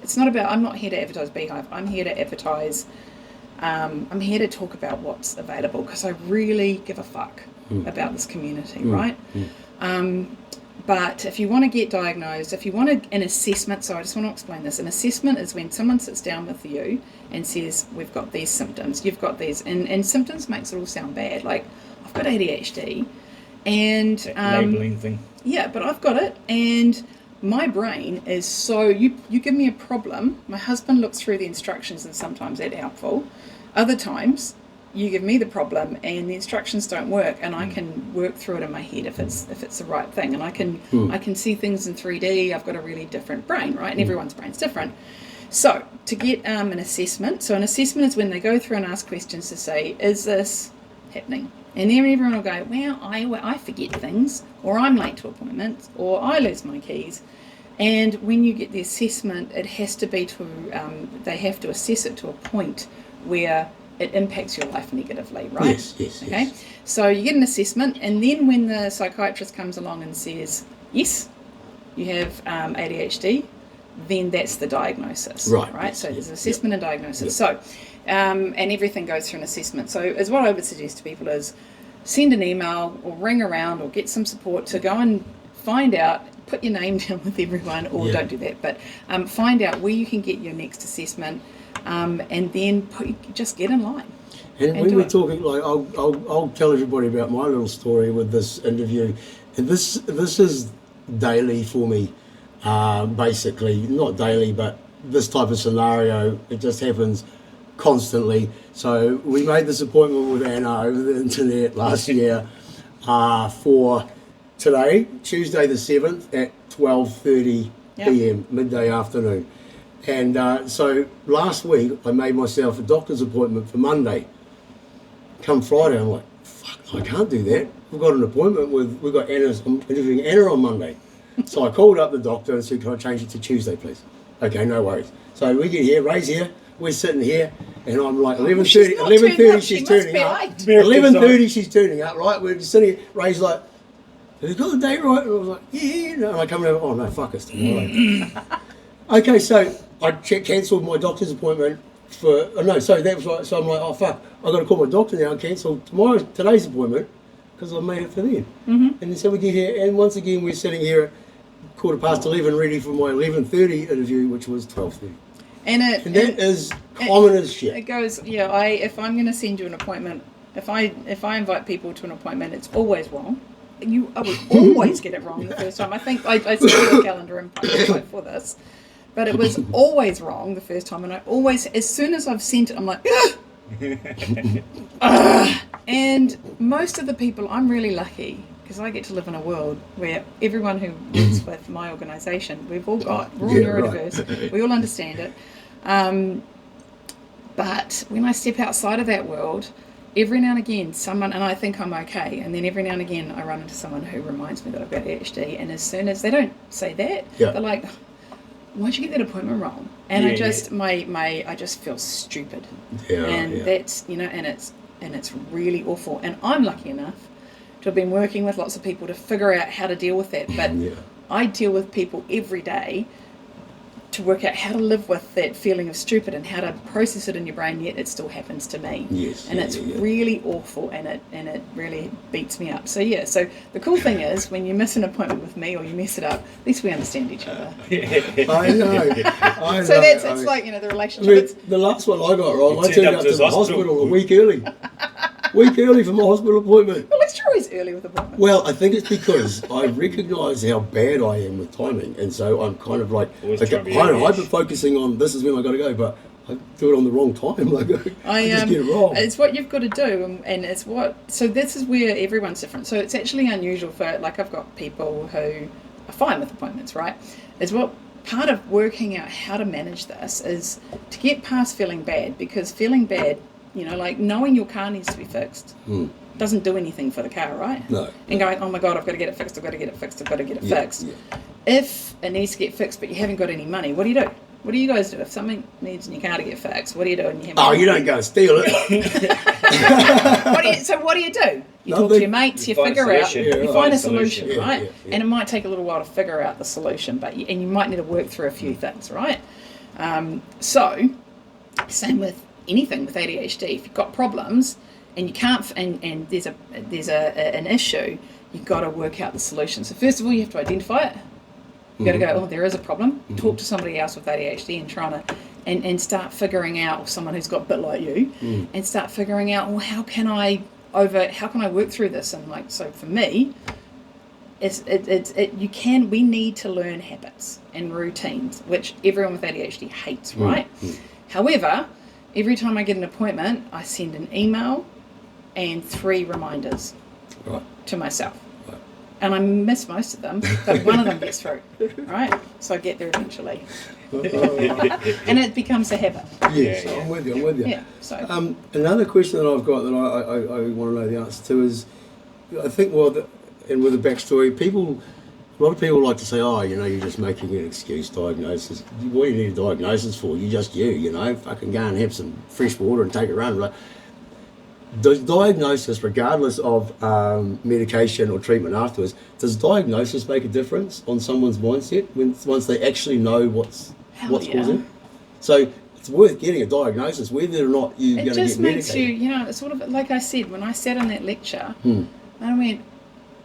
it's not about, I'm not here to advertise Beehive. I'm here to advertise, I'm here to talk about what's available because I really give a fuck about this community, right? But if you want to get diagnosed, if you want an assessment, so I just want to explain this. An assessment is when someone sits down with you and says, we've got these symptoms, you've got these, and symptoms makes it all sound bad. Like, I've got ADHD, and... labelling thing. Yeah, but I've got it, and my brain is so... You give me a problem, my husband looks through the instructions, and sometimes that's helpful. Other times, you give me the problem and the instructions don't work, and I can work through it in my head if it's the right thing, and I can see things in 3D. I've got a really different brain, right? And everyone's brain's different. So to get an assessment, so an assessment is when they go through and ask questions to say, is this happening? And then everyone will go, well, I forget things, or I'm late to appointments, or I lose my keys. And when you get the assessment, it has to be they have to assess it to a point where it impacts your life negatively, right? Yes. Okay. So you get an assessment, and then when the psychiatrist comes along and says, yes, you have ADHD, then that's the diagnosis. Right. So there's assessment and diagnosis. So, and everything goes through an assessment. So as what I would suggest to people is send an email or ring around or get some support to go and find out, put your name down with everyone, or don't do that, but find out where you can get your next assessment, and then just get in line. And when we're talking, like, I'll tell everybody about my little story with this interview. And this is daily for me, basically. Not daily, but this type of scenario, it just happens constantly. So we made this appointment with Anna over the internet last year for today, Tuesday the 7th at 12:30 p.m, midday afternoon. And so last week I made myself a doctor's appointment for Monday. Come Friday, I'm like, fuck, I can't do that. We've got an appointment I'm interviewing Anna on Monday. So I called up the doctor and said, can I change it to Tuesday, please? Okay, no worries. So we get here, Ray's here, we're sitting here, and I'm like, 11:30 she's turning up. 11:30 she's turning up, right? We're just sitting here, Ray's like, have you got the date right? And I was like, yeah. And I come over, oh no, fuck, it's tomorrow. Okay, so I cancelled my doctor's appointment so that was right. So I'm like, oh fuck, I've got to call my doctor now and cancel today's appointment because I made it for then. And then so we get here, and once again we're sitting here at 11:15 ready for my 11:30 interview, which was 12:30. And that is common as shit. It goes, if I'm going to send you an appointment, if I invite people to an appointment, it's always wrong. I would always get it wrong the first time. I think I set a calendar in for this, but it was always wrong the first time, and I always, as soon as I've sent it, I'm like, and most of the people, I'm really lucky because I get to live in a world where everyone who works with my organisation, we're all neurodiverse, right. We all understand it, but when I step outside of that world, every now and again someone, and I think I'm okay, and then every now and again I run into someone who reminds me that I've got ADHD, and as soon as they don't say that, they're like, why'd you get that appointment wrong? And I just I just feel stupid. That's and it's really awful. And I'm lucky enough to have been working with lots of people to figure out how to deal with that. But I deal with people every day to work out how to live with that feeling of stupid and how to process it in your brain, yet it still happens to me. It's really awful, and it really beats me up. So so the cool thing is, when you miss an appointment with me or you mess it up, at least we understand each other. I know. So it's like, the relationship. The last one I got wrong, I turned up to the hospital a week early. For my hospital appointment. Well, let's try always early with appointments. Well, I think it's because I recognise how bad I am with timing, and so I'm kind of like, I'm hyper-focusing on this is when I got to go, but I do it on the wrong time. Like, I just get it wrong. It's what you've got to do, and it's what. So this is where everyone's different. So it's actually unusual for, like, I've got people who are fine with appointments, right? It's what part of working out how to manage this is to get past feeling bad, because feeling bad, like knowing your car needs to be fixed doesn't do anything for the car, right? No. And going, oh my God, I've got to get it fixed, I've got to get it fixed, I've got to get it fixed. If it needs to get fixed but you haven't got any money, what do you do? What do you guys do? If something needs in your car to get fixed, what do you do? And you don't go and steal it. What do you do? You talk to your mates, you figure out, you find a solution, right? And it might take a little while to figure out the solution, and you might need to work through a few things, right? So, same with anything with ADHD. If you've got problems and you can't, and there's an issue, you've got to work out the solution. So first of all, you have to identify it. You've got to go, oh, there is a problem. Talk to somebody else with ADHD and start figuring out, or someone who's got a bit like you, and start figuring out, well, how can I work through this? And like, so for me, we need to learn habits and routines, which everyone with ADHD hates, right? However, every time I get an appointment, I send an email and 3 reminders Right. to myself. Right. And I miss most of them, but one of them gets through, right? So I get there eventually. And it becomes a habit. Yes, Yeah, yeah. I'm with you. Yeah, so Another question that I've got that I want to know the answer to is, I think, and with the backstory, a lot of people like to say, oh, you're just making an excuse diagnosis. What do you need a diagnosis for? You're just fucking go and have some fresh water and take a run. Like, does diagnosis, regardless of medication or treatment afterwards, does diagnosis make a difference on someone's mindset once they actually know what's yeah. causing? So it's worth getting a diagnosis, whether or not you're going it to get just makes medicated. you, it's sort of like I said, when I sat in that lecture, and I went,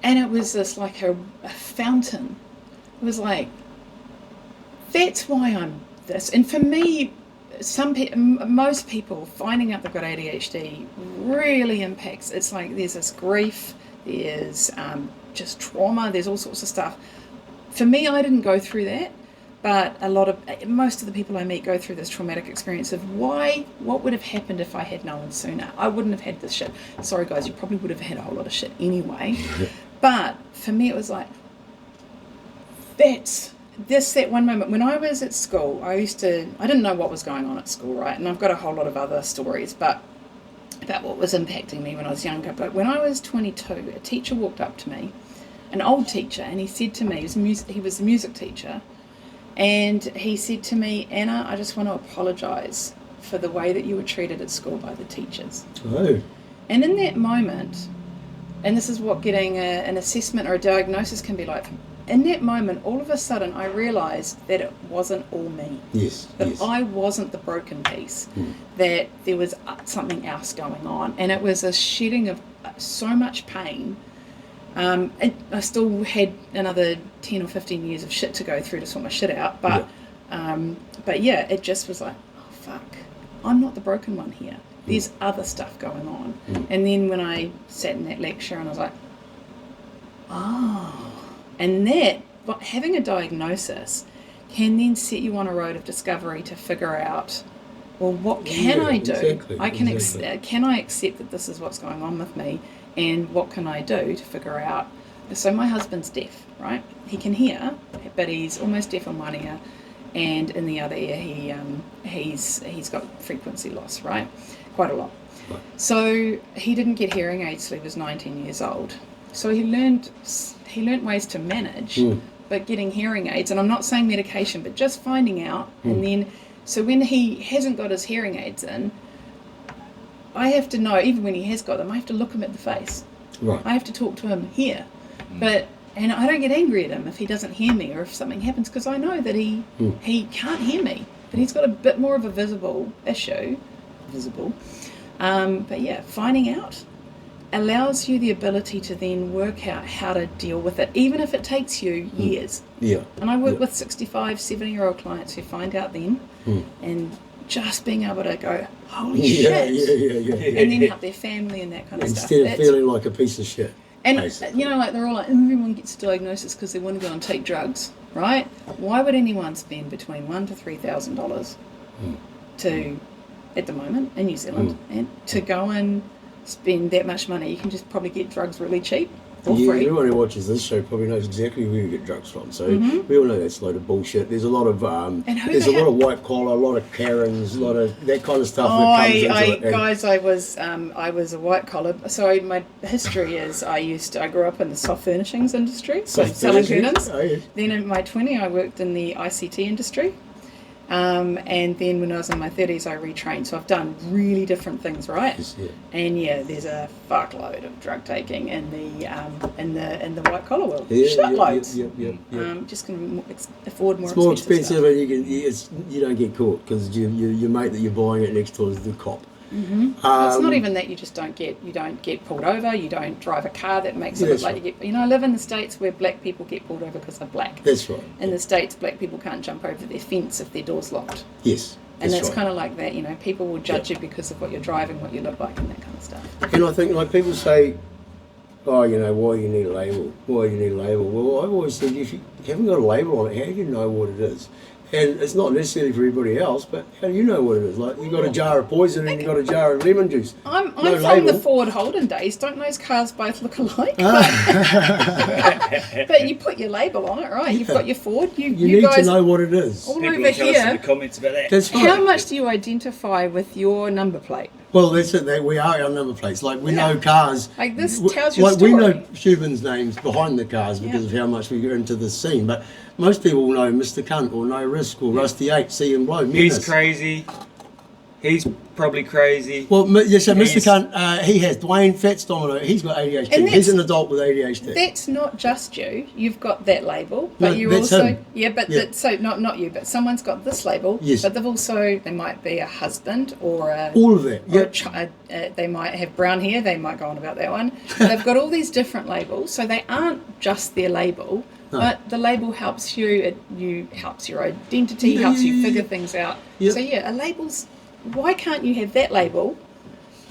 and it was this like a fountain. It was like, that's why I'm this. And for me, most people finding out they've got ADHD really impacts. It's like there's this grief, there's just trauma, there's all sorts of stuff. For me, I didn't go through that, but most of the people I meet go through this traumatic experience of what would have happened if I had known sooner. I wouldn't have had this shit. Sorry guys, you probably would have had a whole lot of shit anyway. But for me, it was like, that one moment when I was at school, I didn't know what was going on at school, right? And I've got a whole lot of other stories, but about what was impacting me when I was younger. But when I was 22, a teacher walked up to me, an old teacher, and he said to me, he was a music teacher, and he said to me, Anna, I just want to apologise for the way that you were treated at school by the teachers. Oh. And in that moment, and this is what getting an assessment or a diagnosis can be like, in that moment, all of a sudden, I realised that it wasn't all me. Yes. That I wasn't the broken piece. That there was something else going on. And it was a shedding of so much pain. I still had another 10 or 15 years of shit to go through to sort my shit out. But yeah, it just was like, oh, fuck. I'm not the broken one here. There's other stuff going on. And then when I sat in that lecture and I was like, oh. And but having a diagnosis can then set you on a road of discovery to figure out, well, what can I do? Exactly, Can I accept that this is what's going on with me, and what can I do to figure out? So my husband's deaf, right? He can hear, but he's almost deaf in one ear, and in the other ear he's got frequency loss, right? Quite a lot. Right. So he didn't get hearing aids till he was 19 years old. So he learned ways to manage, but getting hearing aids, and I'm not saying medication, but just finding out. And then, so when he hasn't got his hearing aids in, I have to know, even when he has got them, I have to look him at the face. Right. I have to talk to him here. And I don't get angry at him if he doesn't hear me or if something happens, because I know that he can't hear me, but he's got a bit more of a visible issue. But yeah, finding out allows you the ability to then work out how to deal with it, even if it takes you years. Yeah. And I work with 65, 70-year-old clients who find out then, and just being able to go, holy shit, Yeah. and then help their family and that kind of stuff. Instead of feeling like a piece of shit. And, basically. like they're all like, everyone gets a diagnosis because they want to go and take drugs, right? Why would anyone spend between $1,000 to $3,000 to, at the moment, in New Zealand, and to go and spend that much money? You can just probably get drugs really cheap or free. Everyone who watches this show probably knows exactly where you get drugs from. So we all know that's a load of bullshit. There's a lot of lot of white collar, a lot of Karens, a lot of that kind of stuff that comes into it. Guys, I was a white collar. So my history is I grew up in the soft furnishings industry, so selling curtains. Oh, yeah. Then in my 20s, I worked in the ICT industry. And then when I was in my 30s, I retrained. So I've done really different things, right? Yes, yeah. And yeah, there's a fuckload of drug taking in the white collar world. Yeah, Shitloads. Yeah. Just can afford more. It's more expensive expensive, stuff. and you don't get caught because your mate that you're buying it next to is the cop. Well, it's not even that you don't get pulled over. You don't drive a car that makes it look like you get. I live in the States where black people get pulled over because they're black. That's right. In the States, black people can't jump over their fence if their door's locked. Yes. And that's right. kind of like that, people will judge you because of what you're driving, what you look like, and that kind of stuff. And I think, like, people say, oh, why you need a label? Why you need a label? Well, I've always said, if you haven't got a label on it, how do you know what it is? And it's not necessarily for everybody else, but how do you know what it is? Like, you got a jar of poison and you got a jar of lemon juice. I'm No from label. the Ford Holden days. Don't those cars both look alike? Ah. But you put your label on it, right? You've got your Ford. You need guys, to know what it is. all People over will tell us in the here. comments about that. That's How right. much do you identify with your number plate? Well, that's it. We are our number plates. Like, we Yeah. know cars. Like, this w- tells your like, we story. know Shubin's names behind the cars because Yeah. of how much we get into the scene. But most people know Mr. Cunt or No Risk or Rusty 8, See and Blow. He's Menace. crazy. He's probably crazy. Well, yes, so Mr. He's- Cunt, he has Dwayne Fats Domino. He's got ADHD. And He's that's- an adult with ADHD. That's not just you. You've got that label, but No, you that's also him. but Yeah. so not you, but someone's got this label. Yes. But they've also they might be a husband or a All of that. or a Yep. they might have brown hair. They might go on about that one. They've got all these different labels, so they aren't just their label. No. But the label helps you. It helps your identity. Yeah, helps yeah, you yeah, figure yeah. things out. Yep. So yeah, a label's. Why can't you have that label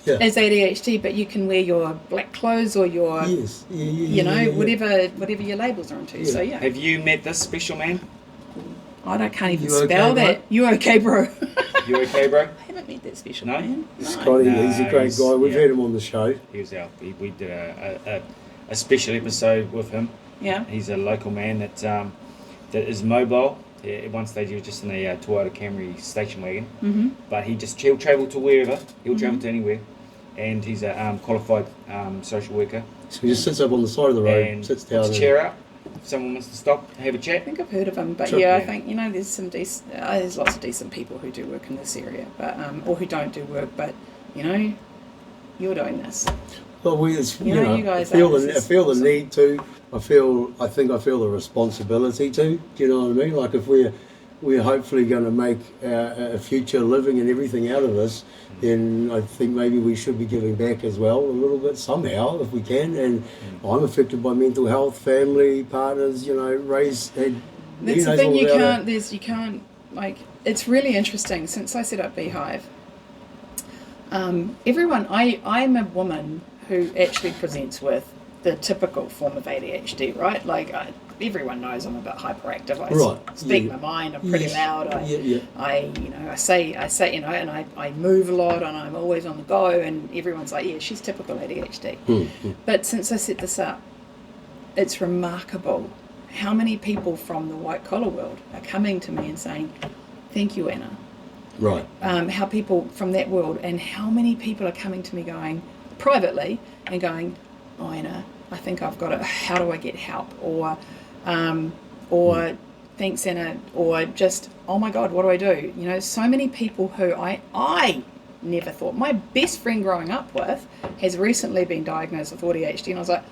Yeah. as ADHD, but you can wear your black clothes or your Yes. Yeah, yeah, you know, yeah, yeah. whatever your labels are into. Yeah. So yeah, Have you met this special man? I can't even You okay, spell bro? that. You okay, bro? You okay, bro? I haven't met that special No? man. Scotty, No, he's a great he's- guy. We've yeah. had him on the show. He was out. We did a special episode with him. Yeah. He's a local man that is mobile. Yeah, at one stage he was just in a Toyota Camry station wagon, but he'll travel to wherever. He'll travel to anywhere, and he's a qualified social worker. So he just sits up on the side of the road, And sits down. puts a chair out. If someone wants to stop, have a I chat. think I've heard of him, but Sure. yeah, I Yeah. think there's some decent. There's lots of decent people who do work in this area, but or who don't do work, but you're doing this. Well, it's, You know, you guys I feel are- the, this I is feel the awesome. need to. I think I feel the responsibility to. Do you know what I mean? Like, if we're hopefully going to make a future living and everything out of this, then I think maybe we should be giving back as well a little bit somehow if we can. And I'm affected by mental health, family, partners. Raised. That's the thing. You can't like. It's really interesting. Since I set up Beehive, everyone. I'm a woman who actually presents with the typical form of ADHD, right? Like everyone knows I'm a bit hyperactive. I Right, speak yeah. my mind. I'm pretty Yes. loud. Yeah. I say, and I move a lot, and I'm always on the go. And everyone's like, yeah, she's typical ADHD. But since I set this up, it's remarkable how many people from the white collar world are coming to me and saying, "Thank you, Anna." Right. How people from that world, and how many people are coming to me going privately and going, "Oh, Anna, I think I've got it. How do I get help?" Or "Thanks, Anna," or just, "Oh my God, what do I do?" So many people who I never thought. My best friend growing up with has recently been diagnosed with ADHD, and I was like,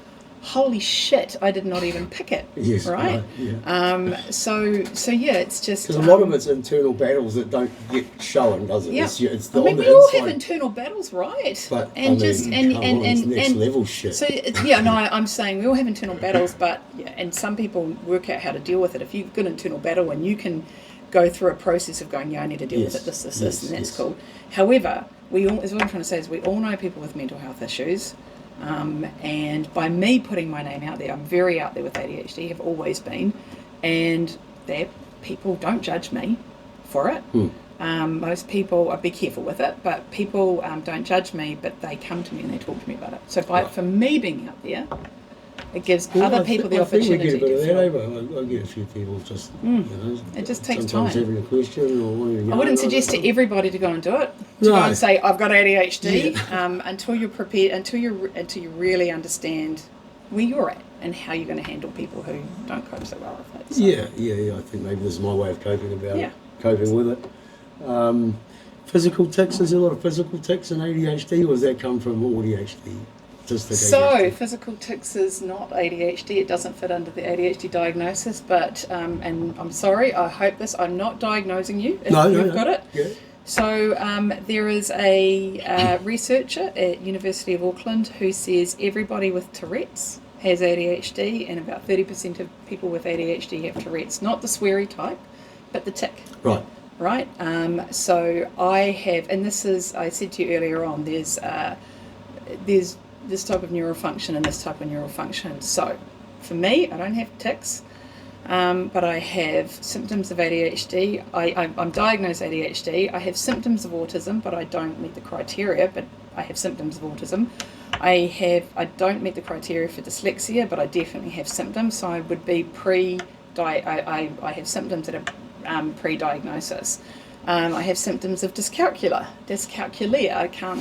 holy shit, I did not even pick it. Yes. Right? Yeah. So yeah, it's just Because a lot of it's internal battles that don't get shown, does it? Yeah. It's the, I mean, on the we all have inside. internal battles, right? But and I mean, just come on, it's next and level shit. So yeah, no, I'm saying we all have internal battles, but yeah, and some people work out how to deal with it. If you've got an internal battle and you can go through a process of going, yeah, I need to deal with Yes, it, this, yes, and that's yes. cool. However, we all, is what I'm trying to say is we all know people with mental health issues. And by me putting my name out there, I'm very out there with ADHD, have always been, and that people don't judge me for it. Most people, I'd be careful with it, but people don't judge me, but they come to me and they talk to me about it. So for me being out there, it gives other people the opportunity I think we get a bit to of feel. that, I get a few people just, It just takes sometimes time. having a question or wanting to I yarn wouldn't on suggest it. to everybody to go and do it. To go No. and say I've got ADHD until you're prepared, until you really understand where you're at and how you're going to handle people who don't cope so well with it. So, Yeah. I think maybe this is my way of coping about Yeah. it, coping with it. Physical tics, is there a lot of physical tics in ADHD, or does that come from ADHD? So ADHD? physical tics is not ADHD. It doesn't fit under the ADHD diagnosis. But and I'm sorry. I hope I'm not diagnosing you if you've got it. Yeah. So there is a researcher at University of Auckland who says everybody with Tourette's has ADHD, and about 30% of people with ADHD have Tourette's, not the sweary type, but the tic. Right. Right. So I have, and this is, I said to you earlier on, there's this type of neural function and this type of neural function. So for me, I don't have tics. but I have symptoms of ADHD. I'm diagnosed ADHD. I have symptoms of autism, but I don't meet the criteria, but I have symptoms of autism. I don't meet the criteria for dyslexia, but I definitely have symptoms, so I would be I have symptoms that are pre-diagnosis. I have symptoms of dyscalculia.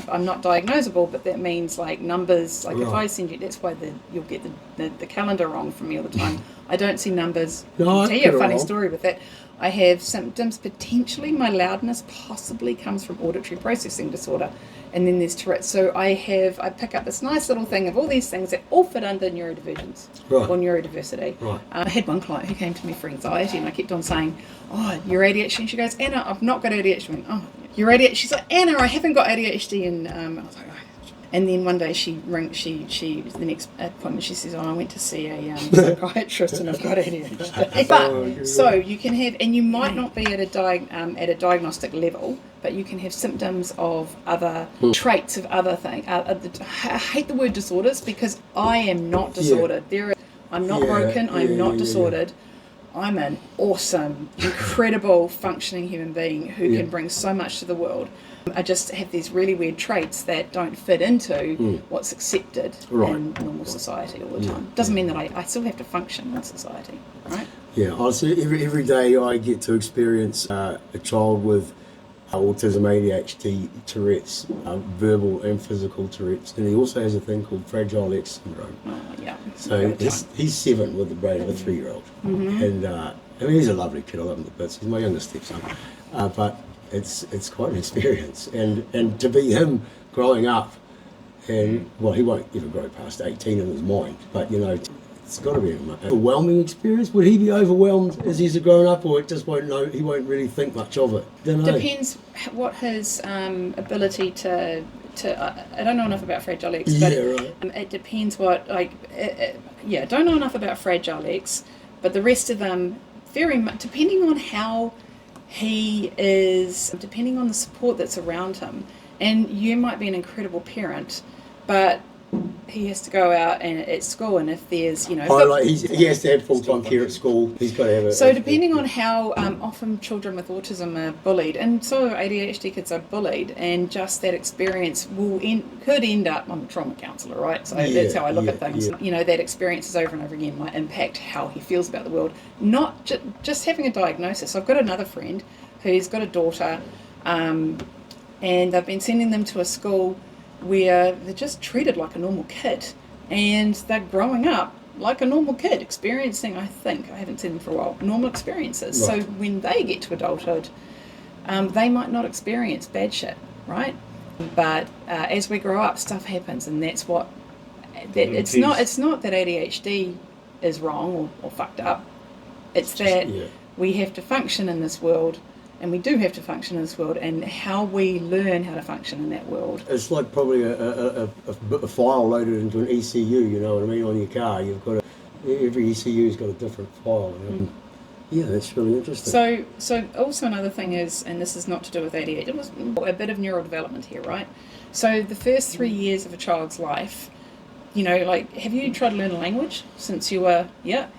I'm not diagnosable, but that means like numbers. Like if I send you, that's why you'll get the calendar wrong from me all the time. I don't see numbers. I'll tell you a funny story with that. I have symptoms, potentially my loudness possibly comes from auditory processing disorder. And then there's Tourette's. So I pick up this nice little thing of all these things that all fit under neurodivergence or neurodiversity. Right. I had one client who came to me for anxiety, and I kept on saying, "Oh, you're ADHD." And she goes, "Anna, I've not got ADHD." I went, "Oh, you're ADHD." She's like, "Anna, I haven't got ADHD." And I was like, "Oh." And then one day the next appointment, she says, "Oh, I went to see a psychiatrist and I've got ADHD." But so you can have, and you might not be at a diagnostic level, but you can have symptoms of other traits of other things. I hate the word disorders because I am not disordered. I'm not broken. I'm not disordered. I'm an awesome, incredible, functioning human being who can bring so much to the world. I just have these really weird traits that don't fit into what's accepted in normal society all the time. Doesn't mean that I still have to function in society, right? Yeah, honestly, every day I get to experience a child with autism, ADHD, Tourette's, verbal and physical Tourette's, and he also has a thing called Fragile X syndrome. Oh, yeah. So he's 7 with the brain of a 3-year-old, and I mean he's a lovely kid. I love him to bits. He's my youngest stepson, but it's quite an experience, and to be him growing up, and well, he won't ever grow past 18 in his mind, but you know. It's got to be an overwhelming experience. Would he be overwhelmed as he's grown up, or it just won't know? He won't really think much of it. Don't know. Depends what his ability to. I don't know enough about Fragile X, but it depends what don't know enough about Fragile X, but the rest of them very much depending on how he is, depending on the support that's around him, and you might be an incredible parent, but he has to go out and at school, and if there's he has to have full-time care at school. He's got to have it. So depending on how often children with autism are bullied, and so ADHD kids are bullied, and just that experience could end up. I'm a trauma counsellor, right? So that's how I look at things. You know, that experiences over and over again might impact how he feels about the world. Not just having a diagnosis. I've got another friend who's got a daughter, and they've been sending them to a school where they're just treated like a normal kid, and they're growing up like a normal kid, experiencing, I haven't seen them for a while, normal experiences. Right. So when they get to adulthood, they might not experience bad shit, right? But as we grow up, stuff happens, and that's what. It's not that ADHD is wrong or fucked up. It's that we have to function in this world. And we do have to function in this world, and how we learn how to function in that world. It's like probably a file loaded into an ECU, you know what I mean, on your car. You've got every ECU's got a different file. You know? Yeah, that's really interesting. So also another thing is, and this is not to do with ADHD, it was a bit of neurodevelopment here, right? So the first 3 years of a child's life, you know, like, have you tried to learn a language since you were,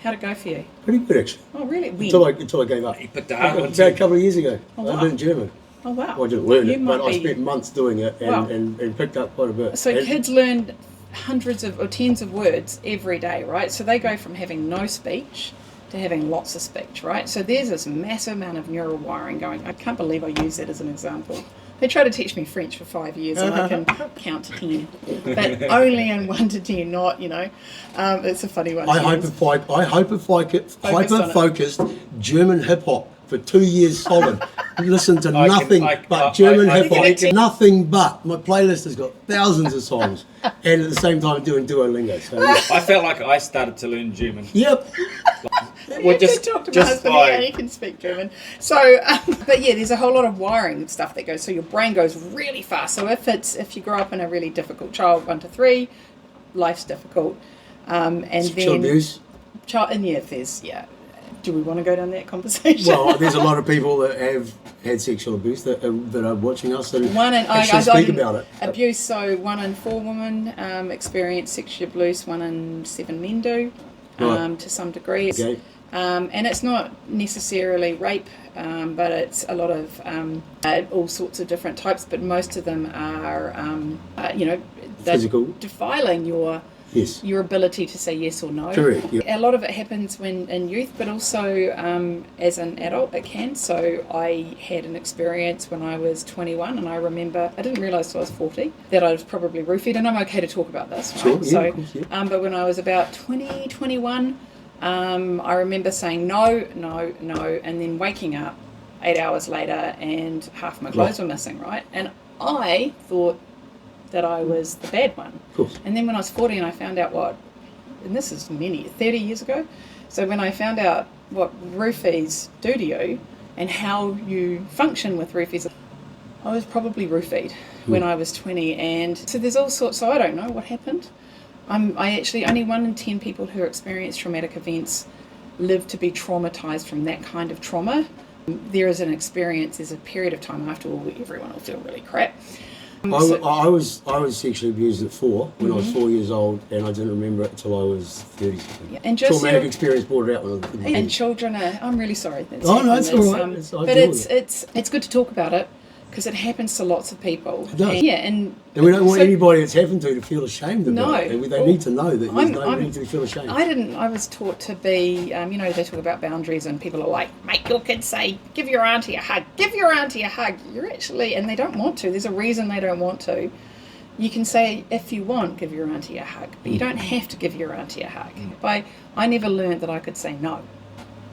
how'd it go for you? Pretty good, actually. Oh, really? When? Until I gave up. But a couple of years ago. Oh, wow. I learned German. Oh, wow. Well, I didn't learn it, but I spent months doing it and picked up quite a bit. So kids learn hundreds of or tens of words every day, right? So they go from having no speech to having lots of speech, right? So there's this massive amount of neural wiring going. I can't believe I use that as an example. They tried to teach me French for 5 years, and I can count to 10, but only in 1 to 10, not, it's a funny one. I hyper-focused German hip-hop for 2 years solid. Listen to nothing but German hip-hop. Nothing but. My playlist has got thousands of songs, and at the same time doing Duolingo. So, I felt like I started to learn German. Yep. Well, just talk to my husband, yeah, he can speak German. So, but yeah, there's a whole lot of wiring and stuff that goes. So your brain goes really fast. So if you grow up in a really difficult child, 1 to 3, life's difficult, and sexual then abuse. Do we want to go down that conversation? Well, there's a lot of people that have had sexual abuse that are watching us and speak about it. Abuse. So 1 in 4 women experience sexual abuse. 1 in 7 men do. Right. To some degree. Okay. And it's not necessarily rape, but it's a lot of all sorts of different types, but most of them are, they're Physical. defiling your Yes. your ability to say yes or no. Correct, yeah. A lot of it happens when in youth, but also as an adult it can. So I had an experience when I was 21, and I remember, I didn't realise till I was 40 that I was probably roofied, and I'm okay to talk about this, right? Sure, yeah, So, of course, yeah. but when I was about 20, 21, I remember saying no, and then waking up 8 hours later and half my clothes were missing, right? And I thought that I was the bad one. Of course. And then when I was 40 and I found out and this is 30 years ago, so when I found out what roofies do to you and how you function with roofies, I was probably roofied when I was 20. And so there's all sorts, so I don't know what happened. I actually, only 1 in 10 people who experience traumatic events live to be traumatized from that kind of trauma. There's a period of time after everyone will feel really crap. I was sexually abused at 4 when I was 4 years old, and I didn't remember it until I was 30 something. Yeah, and just traumatic experience brought it out when I was 30. And children are, I'm really sorry. That's Oh, no, it's happened. all right. But it's good to talk about it because it happens to lots of people. It does. And we don't want anybody it's happened to feel ashamed about No. it. And they need to know that there's no I'm- need to feel ashamed. I was taught to be, they talk about boundaries and people are like, make your kids say, give your auntie a hug, give your auntie a hug. You're actually, and they don't want to. There's a reason they don't want to. You can say, if you want, give your auntie a hug, but you don't have to give your auntie a hug. I never learned that I could say no.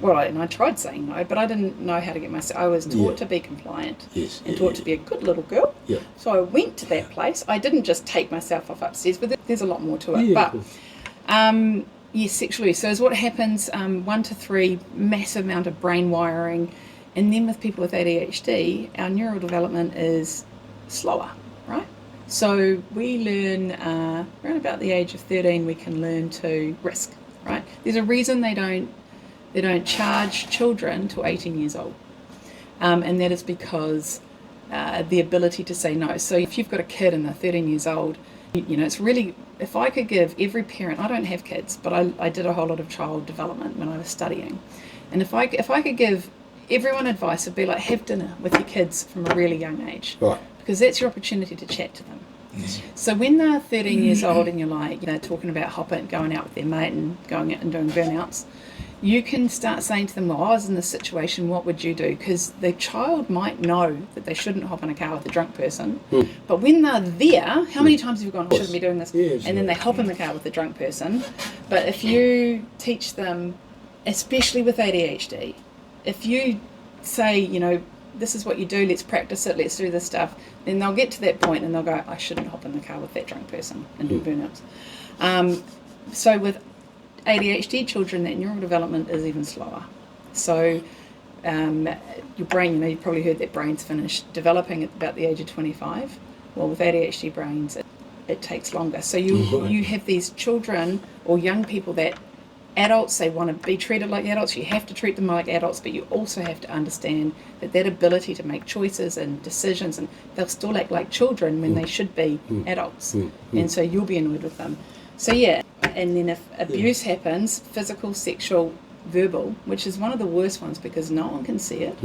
Well, and I tried saying no, but I didn't know how to get myself. I was taught to be compliant and taught to be a good little girl. Yeah. So I went to that place. I didn't just take myself off upstairs, but there's a lot more to it. Yeah, But yes, sexually. So is what happens. 1 to 3, massive amount of brain wiring, and then with people with ADHD, our neural development is slower, right? So we learn around about the age of 13. We can learn to risk, right? There's a reason they don't charge children till 18 years old, and that is because the ability to say no. So if you've got a kid and they're 13 years old, it's really, if I could give every parent, I don't have kids, but I did a whole lot of child development when I was studying, and if I could give everyone advice, it'd be like, have dinner with your kids from a really young age, Right. because that's your opportunity to chat to them. So when they're 13 years old and you're like, talking about going out with their mate and going out and doing burnouts, you can start saying to them, well, I was in this situation, what would you do? Because the child might know that they shouldn't hop in a car with a drunk person, but when they're there, how many times have you gone, I shouldn't be doing this? Yeah, and then they hop in the car with a drunk person. But if you teach them, especially with ADHD, if you say, this is what you do, let's practice it, let's do this stuff, then they'll get to that point and they'll go, I shouldn't hop in the car with that drunk person and do burnouts. So with ADHD children, that neural development is even slower. So your brain, you've probably heard that brains finish developing at about the age of 25. Well, with ADHD brains, it takes longer. So you have these children or young people that adults, they want to be treated like adults. You have to treat them like adults, but you also have to understand that ability to make choices and decisions, and they'll still act like children when they should be adults. And so you'll be annoyed with them. So and then if abuse happens, physical, sexual, verbal, which is one of the worst ones because no one can see it.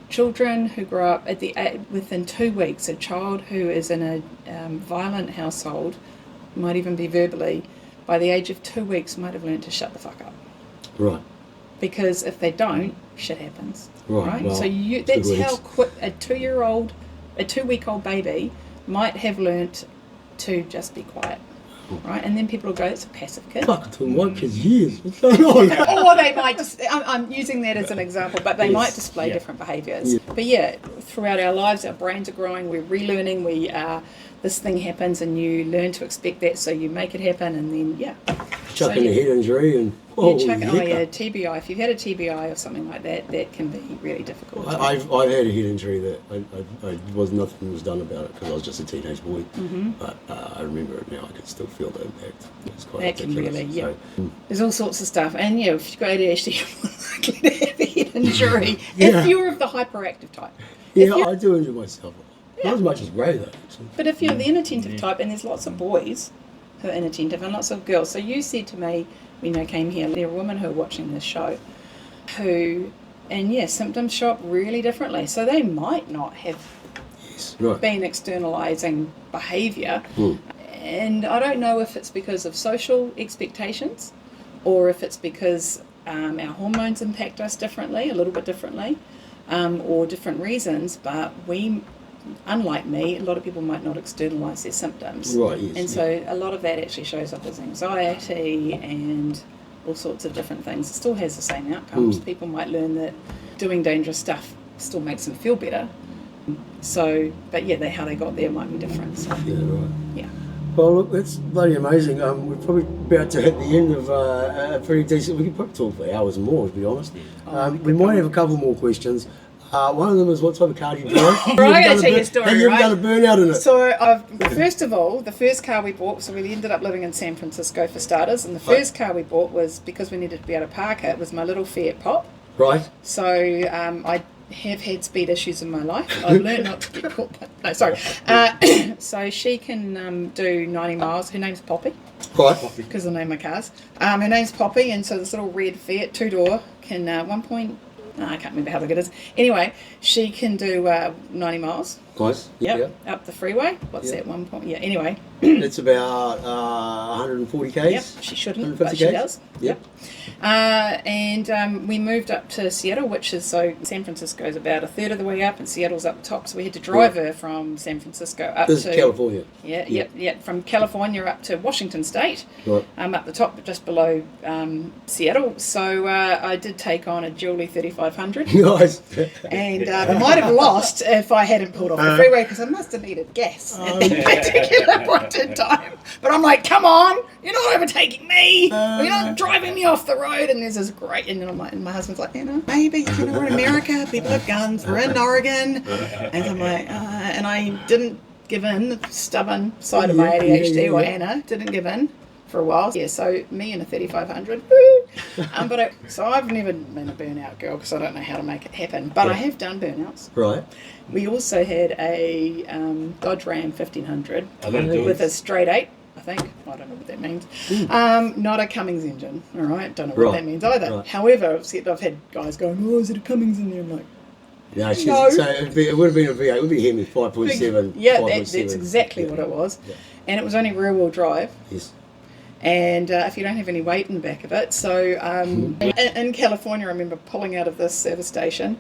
Children who grow up within 2 weeks, a child who is in a violent household, might even be verbally, by the age of 2 weeks might have learned to shut the fuck up. Right. Because if they don't, shit happens. Right. Well, so that's how quick a 2-week-old baby might have learnt to just be quiet. Right, and then people will go, it's a passive kid. Fuck, to my kids' years. What's going on? Or they might just, I'm using that as an example, but they might display different behaviours. But throughout our lives, our brains are growing, we're relearning, this thing happens and you learn to expect that, so you make it happen, and then, Chuck in a head injury and... TBI. If you've had a TBI or something like that, that can be really difficult. I've had a head injury that nothing was done about it because I was just a teenage boy. But I remember it now. I can still feel the impact. It's quite That can ridiculous. really, There's all sorts of stuff, and if you've got ADHD, you're more likely to have a head injury if you're of the hyperactive type. I do injure myself. Not as much as Ray though. Actually. But if you're the inattentive type, and there's lots of boys who are inattentive and lots of girls, so you said to me, came here. There are women who are watching this show who, and yeah, symptoms show up really differently. So they might not have Right. been externalizing behavior. And I don't know if it's because of social expectations or if it's because our hormones impact us differently, a little bit differently, or different reasons, but unlike me, a lot of people might not externalise their symptoms. Right, yes. And so a lot of that actually shows up as anxiety and all sorts of different things. It still has the same outcomes. People might learn that doing dangerous stuff still makes them feel better. So, but yeah, how they got there might be different. So, Yeah, right. yeah. Well, look, that's bloody amazing. We're probably about to hit the end of a pretty decent. We could probably talk for hours more, to be honest. We might have a couple more questions. One of them is, what type of car do you drive? Right, I'm going to tell you a story, Have you ever right? done a burnout in it? So, first of all, the first car we bought, so we ended up living in San Francisco for starters, and the first car we bought was, because we needed to be able to park it, was my little Fiat Pop. Right. So, I have had speed issues in my life. I've learned not to get caught. No, sorry. So she can do 90 miles. Her name's Poppy. Right. Because of the name of my cars. Her name's Poppy, and so this little red Fiat 2-door can I can't remember how big it is. Anyway, she can do 90 miles. Nice. Yep. Up the freeway. What's that, 1 point? Yeah, anyway. It's about 140 k's. Yep, she shouldn't, but she does. Yep. And we moved up to Seattle, which is, so San Francisco is about a third of the way up, and Seattle's up top. So we had to drive her from San Francisco up This to is California. Yeah, from California up to Washington State. Right. Up the top, but just below Seattle. So I did take on a Julie 3500. Nice. And I might have lost if I hadn't pulled off the freeway, because I must have needed gas at that particular point in time. But I'm like, come on, you're not overtaking me. You're not driving me off the road. And there's this great, and then I'm like, and my husband's like, maybe, we're in America, people have guns, we're in Oregon. And I'm like, and I didn't give in, the stubborn side of my ADHD, or Anna didn't give in for a while. Yeah, so me and a 3500. So I've never been a burnout girl because I don't know how to make it happen. But I have done burnouts. Right. We also had a Dodge Ram 1500 do with it. a straight 8, I think. I don't know what that means. Not a Cummins engine, all right? Don't know what that means either. Right. However, I've had guys going, oh, is it a Cummins in there? I'm like, No, No. So it would have been a V8. It would be him with 5.7. yeah, 5.7. that's exactly what it was. Yeah. And it was only rear-wheel drive. Yes. And if you don't have any weight in the back of it. So in California, I remember pulling out of this service station,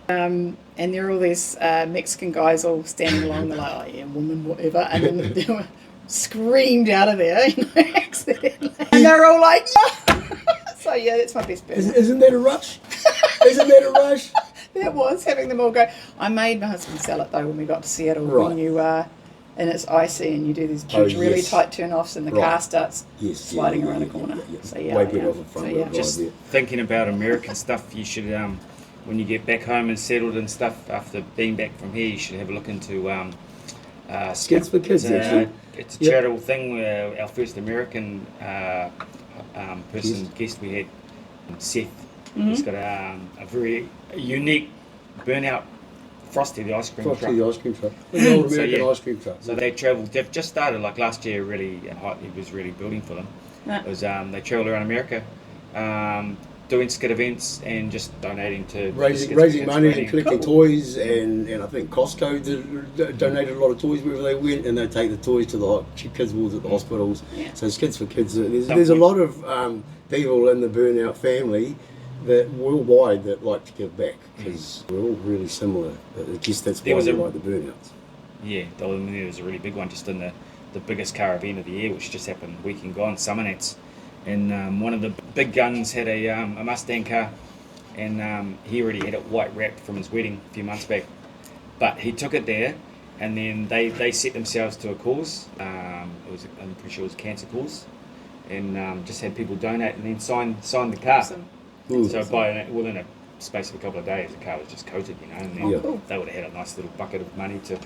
and there were all these Mexican guys all standing along the line, like, yeah, woman, whatever, and then they were screamed out of there, accidentally. And they're all like, yeah. So yeah, that's my best bet. Isn't that a rush? Isn't that a rush? That was having them all go. I made my husband sell it though when we got to Seattle. Right. When you and it's icy and you do these huge, really yes. tight turn-offs and the Right. car starts sliding around a yeah, corner. yeah. So yeah, Way better yeah. off a front So, wheel yeah. drive Just there. thinking about American stuff, you should, when you get back home and settled and stuff, after being back from here, you should have a look into Skids for Kids, actually. It's a charitable thing. Our first American guest we had, Seth, he's got a very unique burnout Frosty the ice cream Frosty truck. the ice cream truck. The old So, American yeah. ice cream truck. So they travelled. They've just started like last year. Really, it was really building for them. Yeah. It was they travelled around America, doing skid events and just donating to Raising kids, money really and collecting toys, and I think Costco donated a lot of toys wherever they went, and they take the toys to the kids' wards at the hospitals. Yeah. So Skids for Kids. There's a lot of people in the burnout family that worldwide that like to give back, because we're all really similar. I guess that's why There was we a- like the burnouts. Yeah, there was a really big one just in the biggest car event of the year, which just happened weekend gone, Summer Nats. And one of the big guns had a Mustang car, and he already had it white wrapped from his wedding a few months back. But he took it there, and then they set themselves to a cause. I'm pretty sure it was a cancer cause, and just had people donate and then sign the car. Awesome. So within a space of a couple of days, the car was just coated, and then Yeah. they would have had a nice little bucket of money to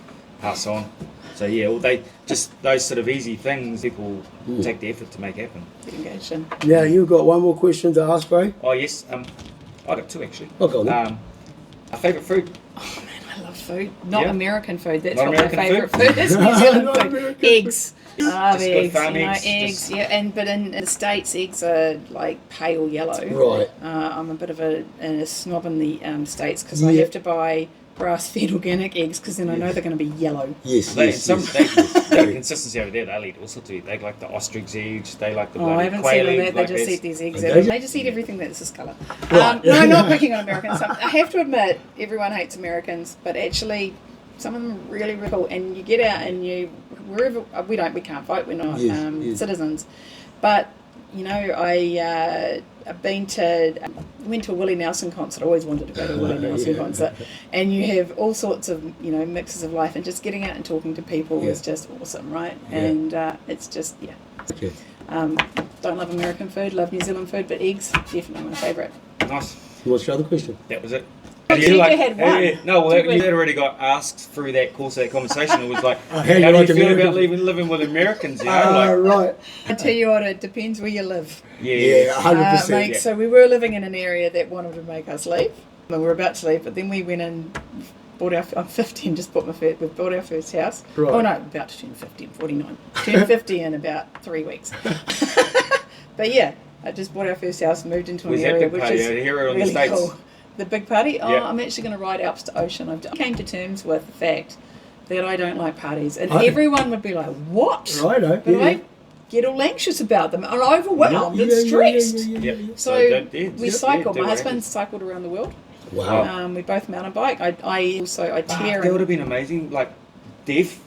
pass on. So yeah, just those sort of easy things, people take the effort to make happen. Get engaged in. Now you've got one more question to ask, Ray. Oh yes, I got two actually. Oh, go on then. Our favourite food. I love food. Not Yeah. American food. That's Not what American my favourite food? food is. New Zealand Not food. American Eggs. Love Just good eggs, farm you know, eggs, eggs, just- yeah. But in the States, eggs are like pale yellow. Right. I'm a bit of a snob in the States because I Yeah. have to buy grass-fed organic eggs because then I know they're going to be yellow. Yes, They, yes, some, yes. they, the consistency over there, they'll eat all sorts of eggs. They like the ostrich eggs, they like the Oh, bloody I haven't quail seen all eggs. that. They Like just this. eat these eggs. Okay. They just eat everything that's this colour. Right. No, I'm not picking on Americans. I have to admit, everyone hates Americans, but actually, some of them are really, really cool. And you get out and you wherever we can't vote. We're not Yes, yes. citizens, but you know, I've went to a Willie Nelson concert. I always wanted to go to a Willie Nelson Yeah. concert, and you have all sorts of mixes of life, and just getting out and talking to people Yeah. is just awesome, right? Yeah. And it's just Okay. don't love American food, love New Zealand food, but eggs definitely my favourite. Nice. What's your other question? That was it. You said you had one. No, well, Did we? you had already got asked through that course of that conversation. It was like, How how you do like you feel Americans? about living with Americans? You know, like, Right. I tell you what, it depends where you live. Yeah, 100%. Mate, yeah. So we were living in an area that wanted to make us leave. We were about to leave, but then we went and bought I'm 50 and just bought we bought our first house. Right. Oh no, about to turn 50, I'm 49. Turn 50 in about 3 weeks. But yeah, I just bought our first house and moved into an Was that area big which party is over here or in the really States? cool. The big party? Oh, Yeah. I'm actually going to ride Alps to Ocean. I came to terms with the fact that I don't like parties. And Okay. everyone would be like, what? Righto, But yeah. I get all anxious about them and overwhelmed and Yeah, stressed. yeah. Yep. So don't- yeah, we yeah, cycle. do My what husband cycled around the world. Wow. We both mountain bike. I tear. That would have been amazing. Like, deaf.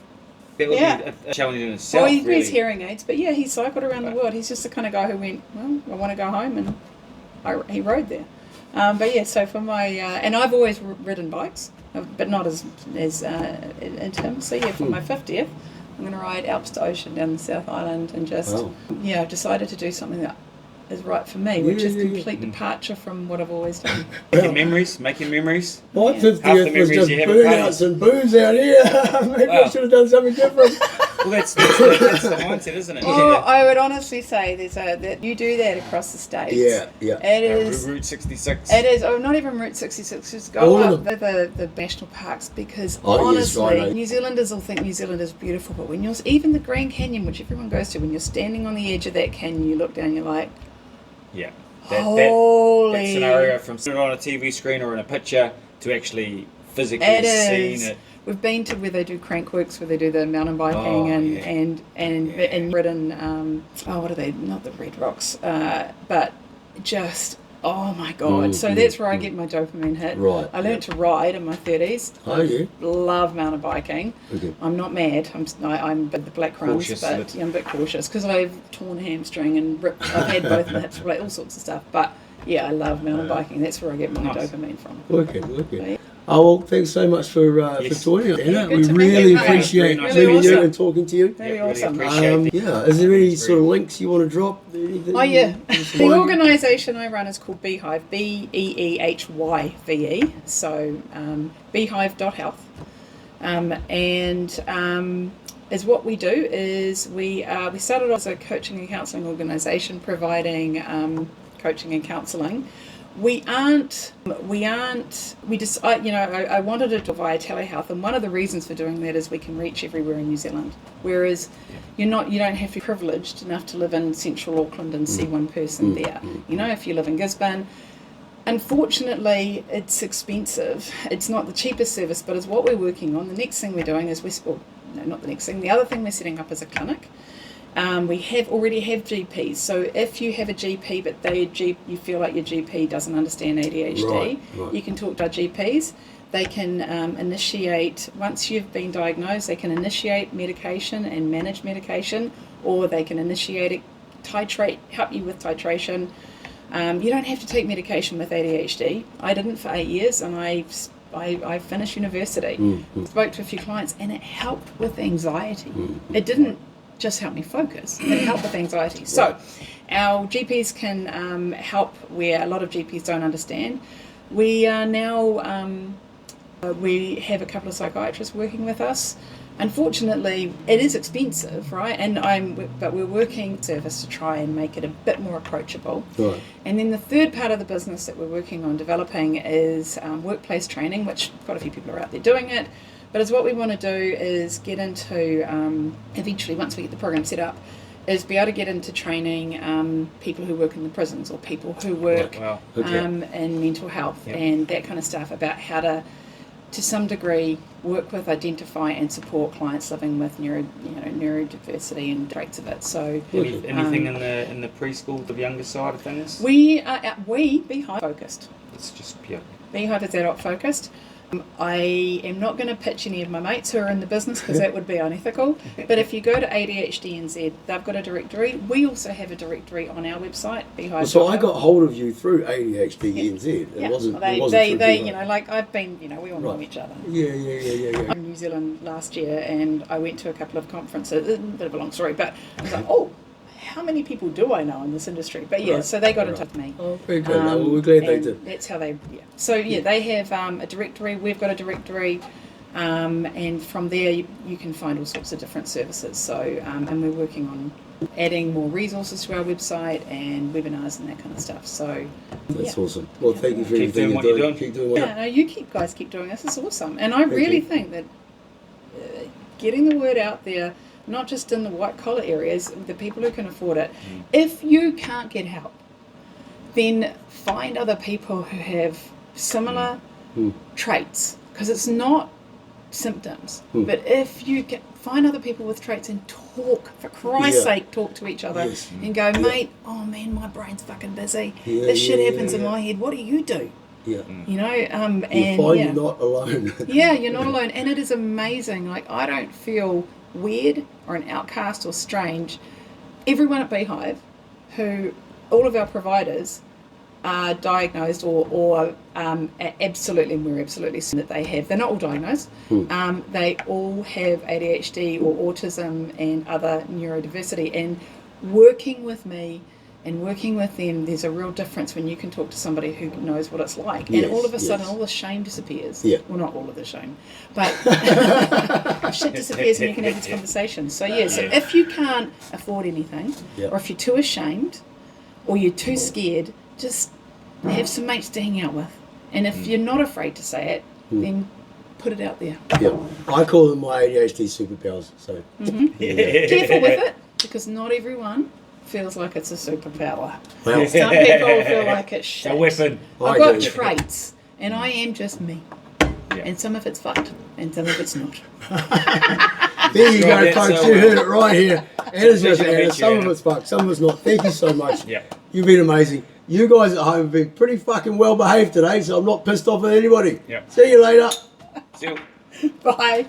That would Yeah. be a challenge in itself. Well, he really. wears hearing aids, but yeah, he cycled around the world. He's just the kind of guy who went, well, I want to go home, and he rode there. But yeah, so for my and I've always ridden bikes, but not as in terms. So yeah, for my 50th, I'm going to ride Alps to Ocean down the South Island and just Wow. I've decided to do something that is right for me, which is Yeah. complete departure from what I've always done. Making memories. My Yeah. 50th Half the was memories just you have at burnouts parties. and booze out here. Maybe I Wow. should have done something different. Well, that's the mindset, isn't it? Oh, I would honestly say that you do that across the states. Yeah. It is. Route 66. It is. Oh, not even Route 66. Just go All of up the national parks because Oh, yes, honestly, righto. New Zealanders will think New Zealand is beautiful, but when you're even the Grand Canyon, which everyone goes to, when you're standing on the edge of that canyon, you look down, you're like, Yeah. holy. That scenario from sitting on a TV screen or in a picture to actually physically It seeing is. it. We've been to where they do crankworks, where they do the mountain biking Oh, and, yeah. and ridden. What are they? Not the Red Rocks, but just. Oh my God! So that's where I get my dopamine hit. Right, I learnt to ride in my 30s. Oh, yeah. Love mountain biking. Okay. I'm not mad. I'm a bit the black runs, Cautious, but but- yeah, I'm a bit cautious because I've torn hamstring and I've had both my hips, all sorts of stuff. But yeah, I love mountain biking. That's where I get my Nice. dopamine from. Okay. Oh, well, thanks so much for Yes. joining us, Anna. Good We to meet really you, mate. appreciate Really meeting you awesome. and talking to you. Very Yeah, really awesome. appreciate it. Yeah, is there any sort of links you want to drop? Anything Oh yeah, just the like- organisation I run is called Beehive, BEEHYVE. So beehive.health, is what we do is we started off as a coaching and counselling organisation providing coaching and counselling. I wanted it to via telehealth, and one of the reasons for doing that is we can reach everywhere in New Zealand, whereas you don't have to be privileged enough to live in central Auckland and see one person there. If you live in Gisborne, unfortunately it's expensive. It's not the cheapest service, but it's what we're working on. The next thing we're doing is the other thing we're setting up is a clinic. We already have GPs, so if you have a GP but you feel like your GP doesn't understand ADHD, Right. you can talk to our GPs. They can initiate, once you've been diagnosed, they can initiate medication and manage medication, or they can initiate it, help you with titration. You don't have to take medication with ADHD. I didn't for 8 years, and I finished university. Spoke to a few clients, and it helped with anxiety. It didn't just help me focus. It helped with anxiety. So our GPs can help where a lot of GPs don't understand. We are now, we have a couple of psychiatrists working with us. Unfortunately, it is expensive, right? But we're working service to try and make it a bit more approachable. Right. And then the third part of the business that we're working on developing is workplace training, which quite a few people are out there doing it. But it's what we want to do is get into, eventually, once we get the program set up, is be able to get into training people who work in the prisons or people who work in mental health and that kind of stuff, about how to some degree, work with, identify and support clients living with neurodiversity and traits of it. So anything in the preschool, the younger side of things? we Beehive focused. It's just pure. Beehive is adult focused. I am not going to pitch any of my mates who are in the business because that would be unethical. But if you go to ADHD NZ, they've got a directory. We also have a directory on our website, Beehive. So I got hold of you through ADHD NZ. It wasn't. They through Beehive. like I've been, we all know each other. Yeah. I'm in New Zealand last year, and I went to a couple of conferences. A bit of a long story, but I was like, oh, how many people do I know in this industry? But yeah, so they got in touch with me. Oh, very good. Well, we're glad they did. That's how they. Yeah. So they have a directory. We've got a directory, and from there you can find all sorts of different services. So and we're working on adding more resources to our website and webinars and that kind of stuff. So that's awesome. Well, thank you for Keep everything doing what you're you're doing. doing. Keep doing what yeah, no, you guys keep doing this. It's awesome, and I really think that getting the word out there, not just in the white collar areas, the people who can afford it. If you can't get help, then find other people who have similar traits, because it's not symptoms. But if you find other people with traits and talk, for Christ's sake, talk to each other and go, mate, oh man, my brain's fucking busy. This shit happens in my head. What do you do? Yeah. And you're not alone. Yeah, you're not alone, and it is amazing. Like, I don't feel weird or an outcast or strange. Everyone at Beehive, all of our providers are diagnosed or absolutely, and we're absolutely certain that they have. They're not all diagnosed. They all have ADHD or autism and other neurodiversity. And working with me and working with them, there's a real difference when you can talk to somebody who knows what it's like. And all of a sudden, all the shame disappears. Yeah. Well, not all of the shame, but shit disappears and you can have this conversation. So, so if you can't afford anything, or if you're too ashamed, or you're too scared, just have some mates to hang out with. And if you're not afraid to say it, then put it out there. Yeah. I call them my ADHD superpowers. So Careful with it, because not everyone feels like it's a superpower. Well, some people feel like it's shit. A weapon. I've got traits, and I am just me. And some of it's fucked, and some of it's not. There you go, folks. You heard it right here. Anna's just Anna. Some of it's fucked, some of it's not. Thank you so much. You've been amazing. You guys at home have been pretty fucking well behaved today, so I'm not pissed off at anybody. See you later. See you. Bye.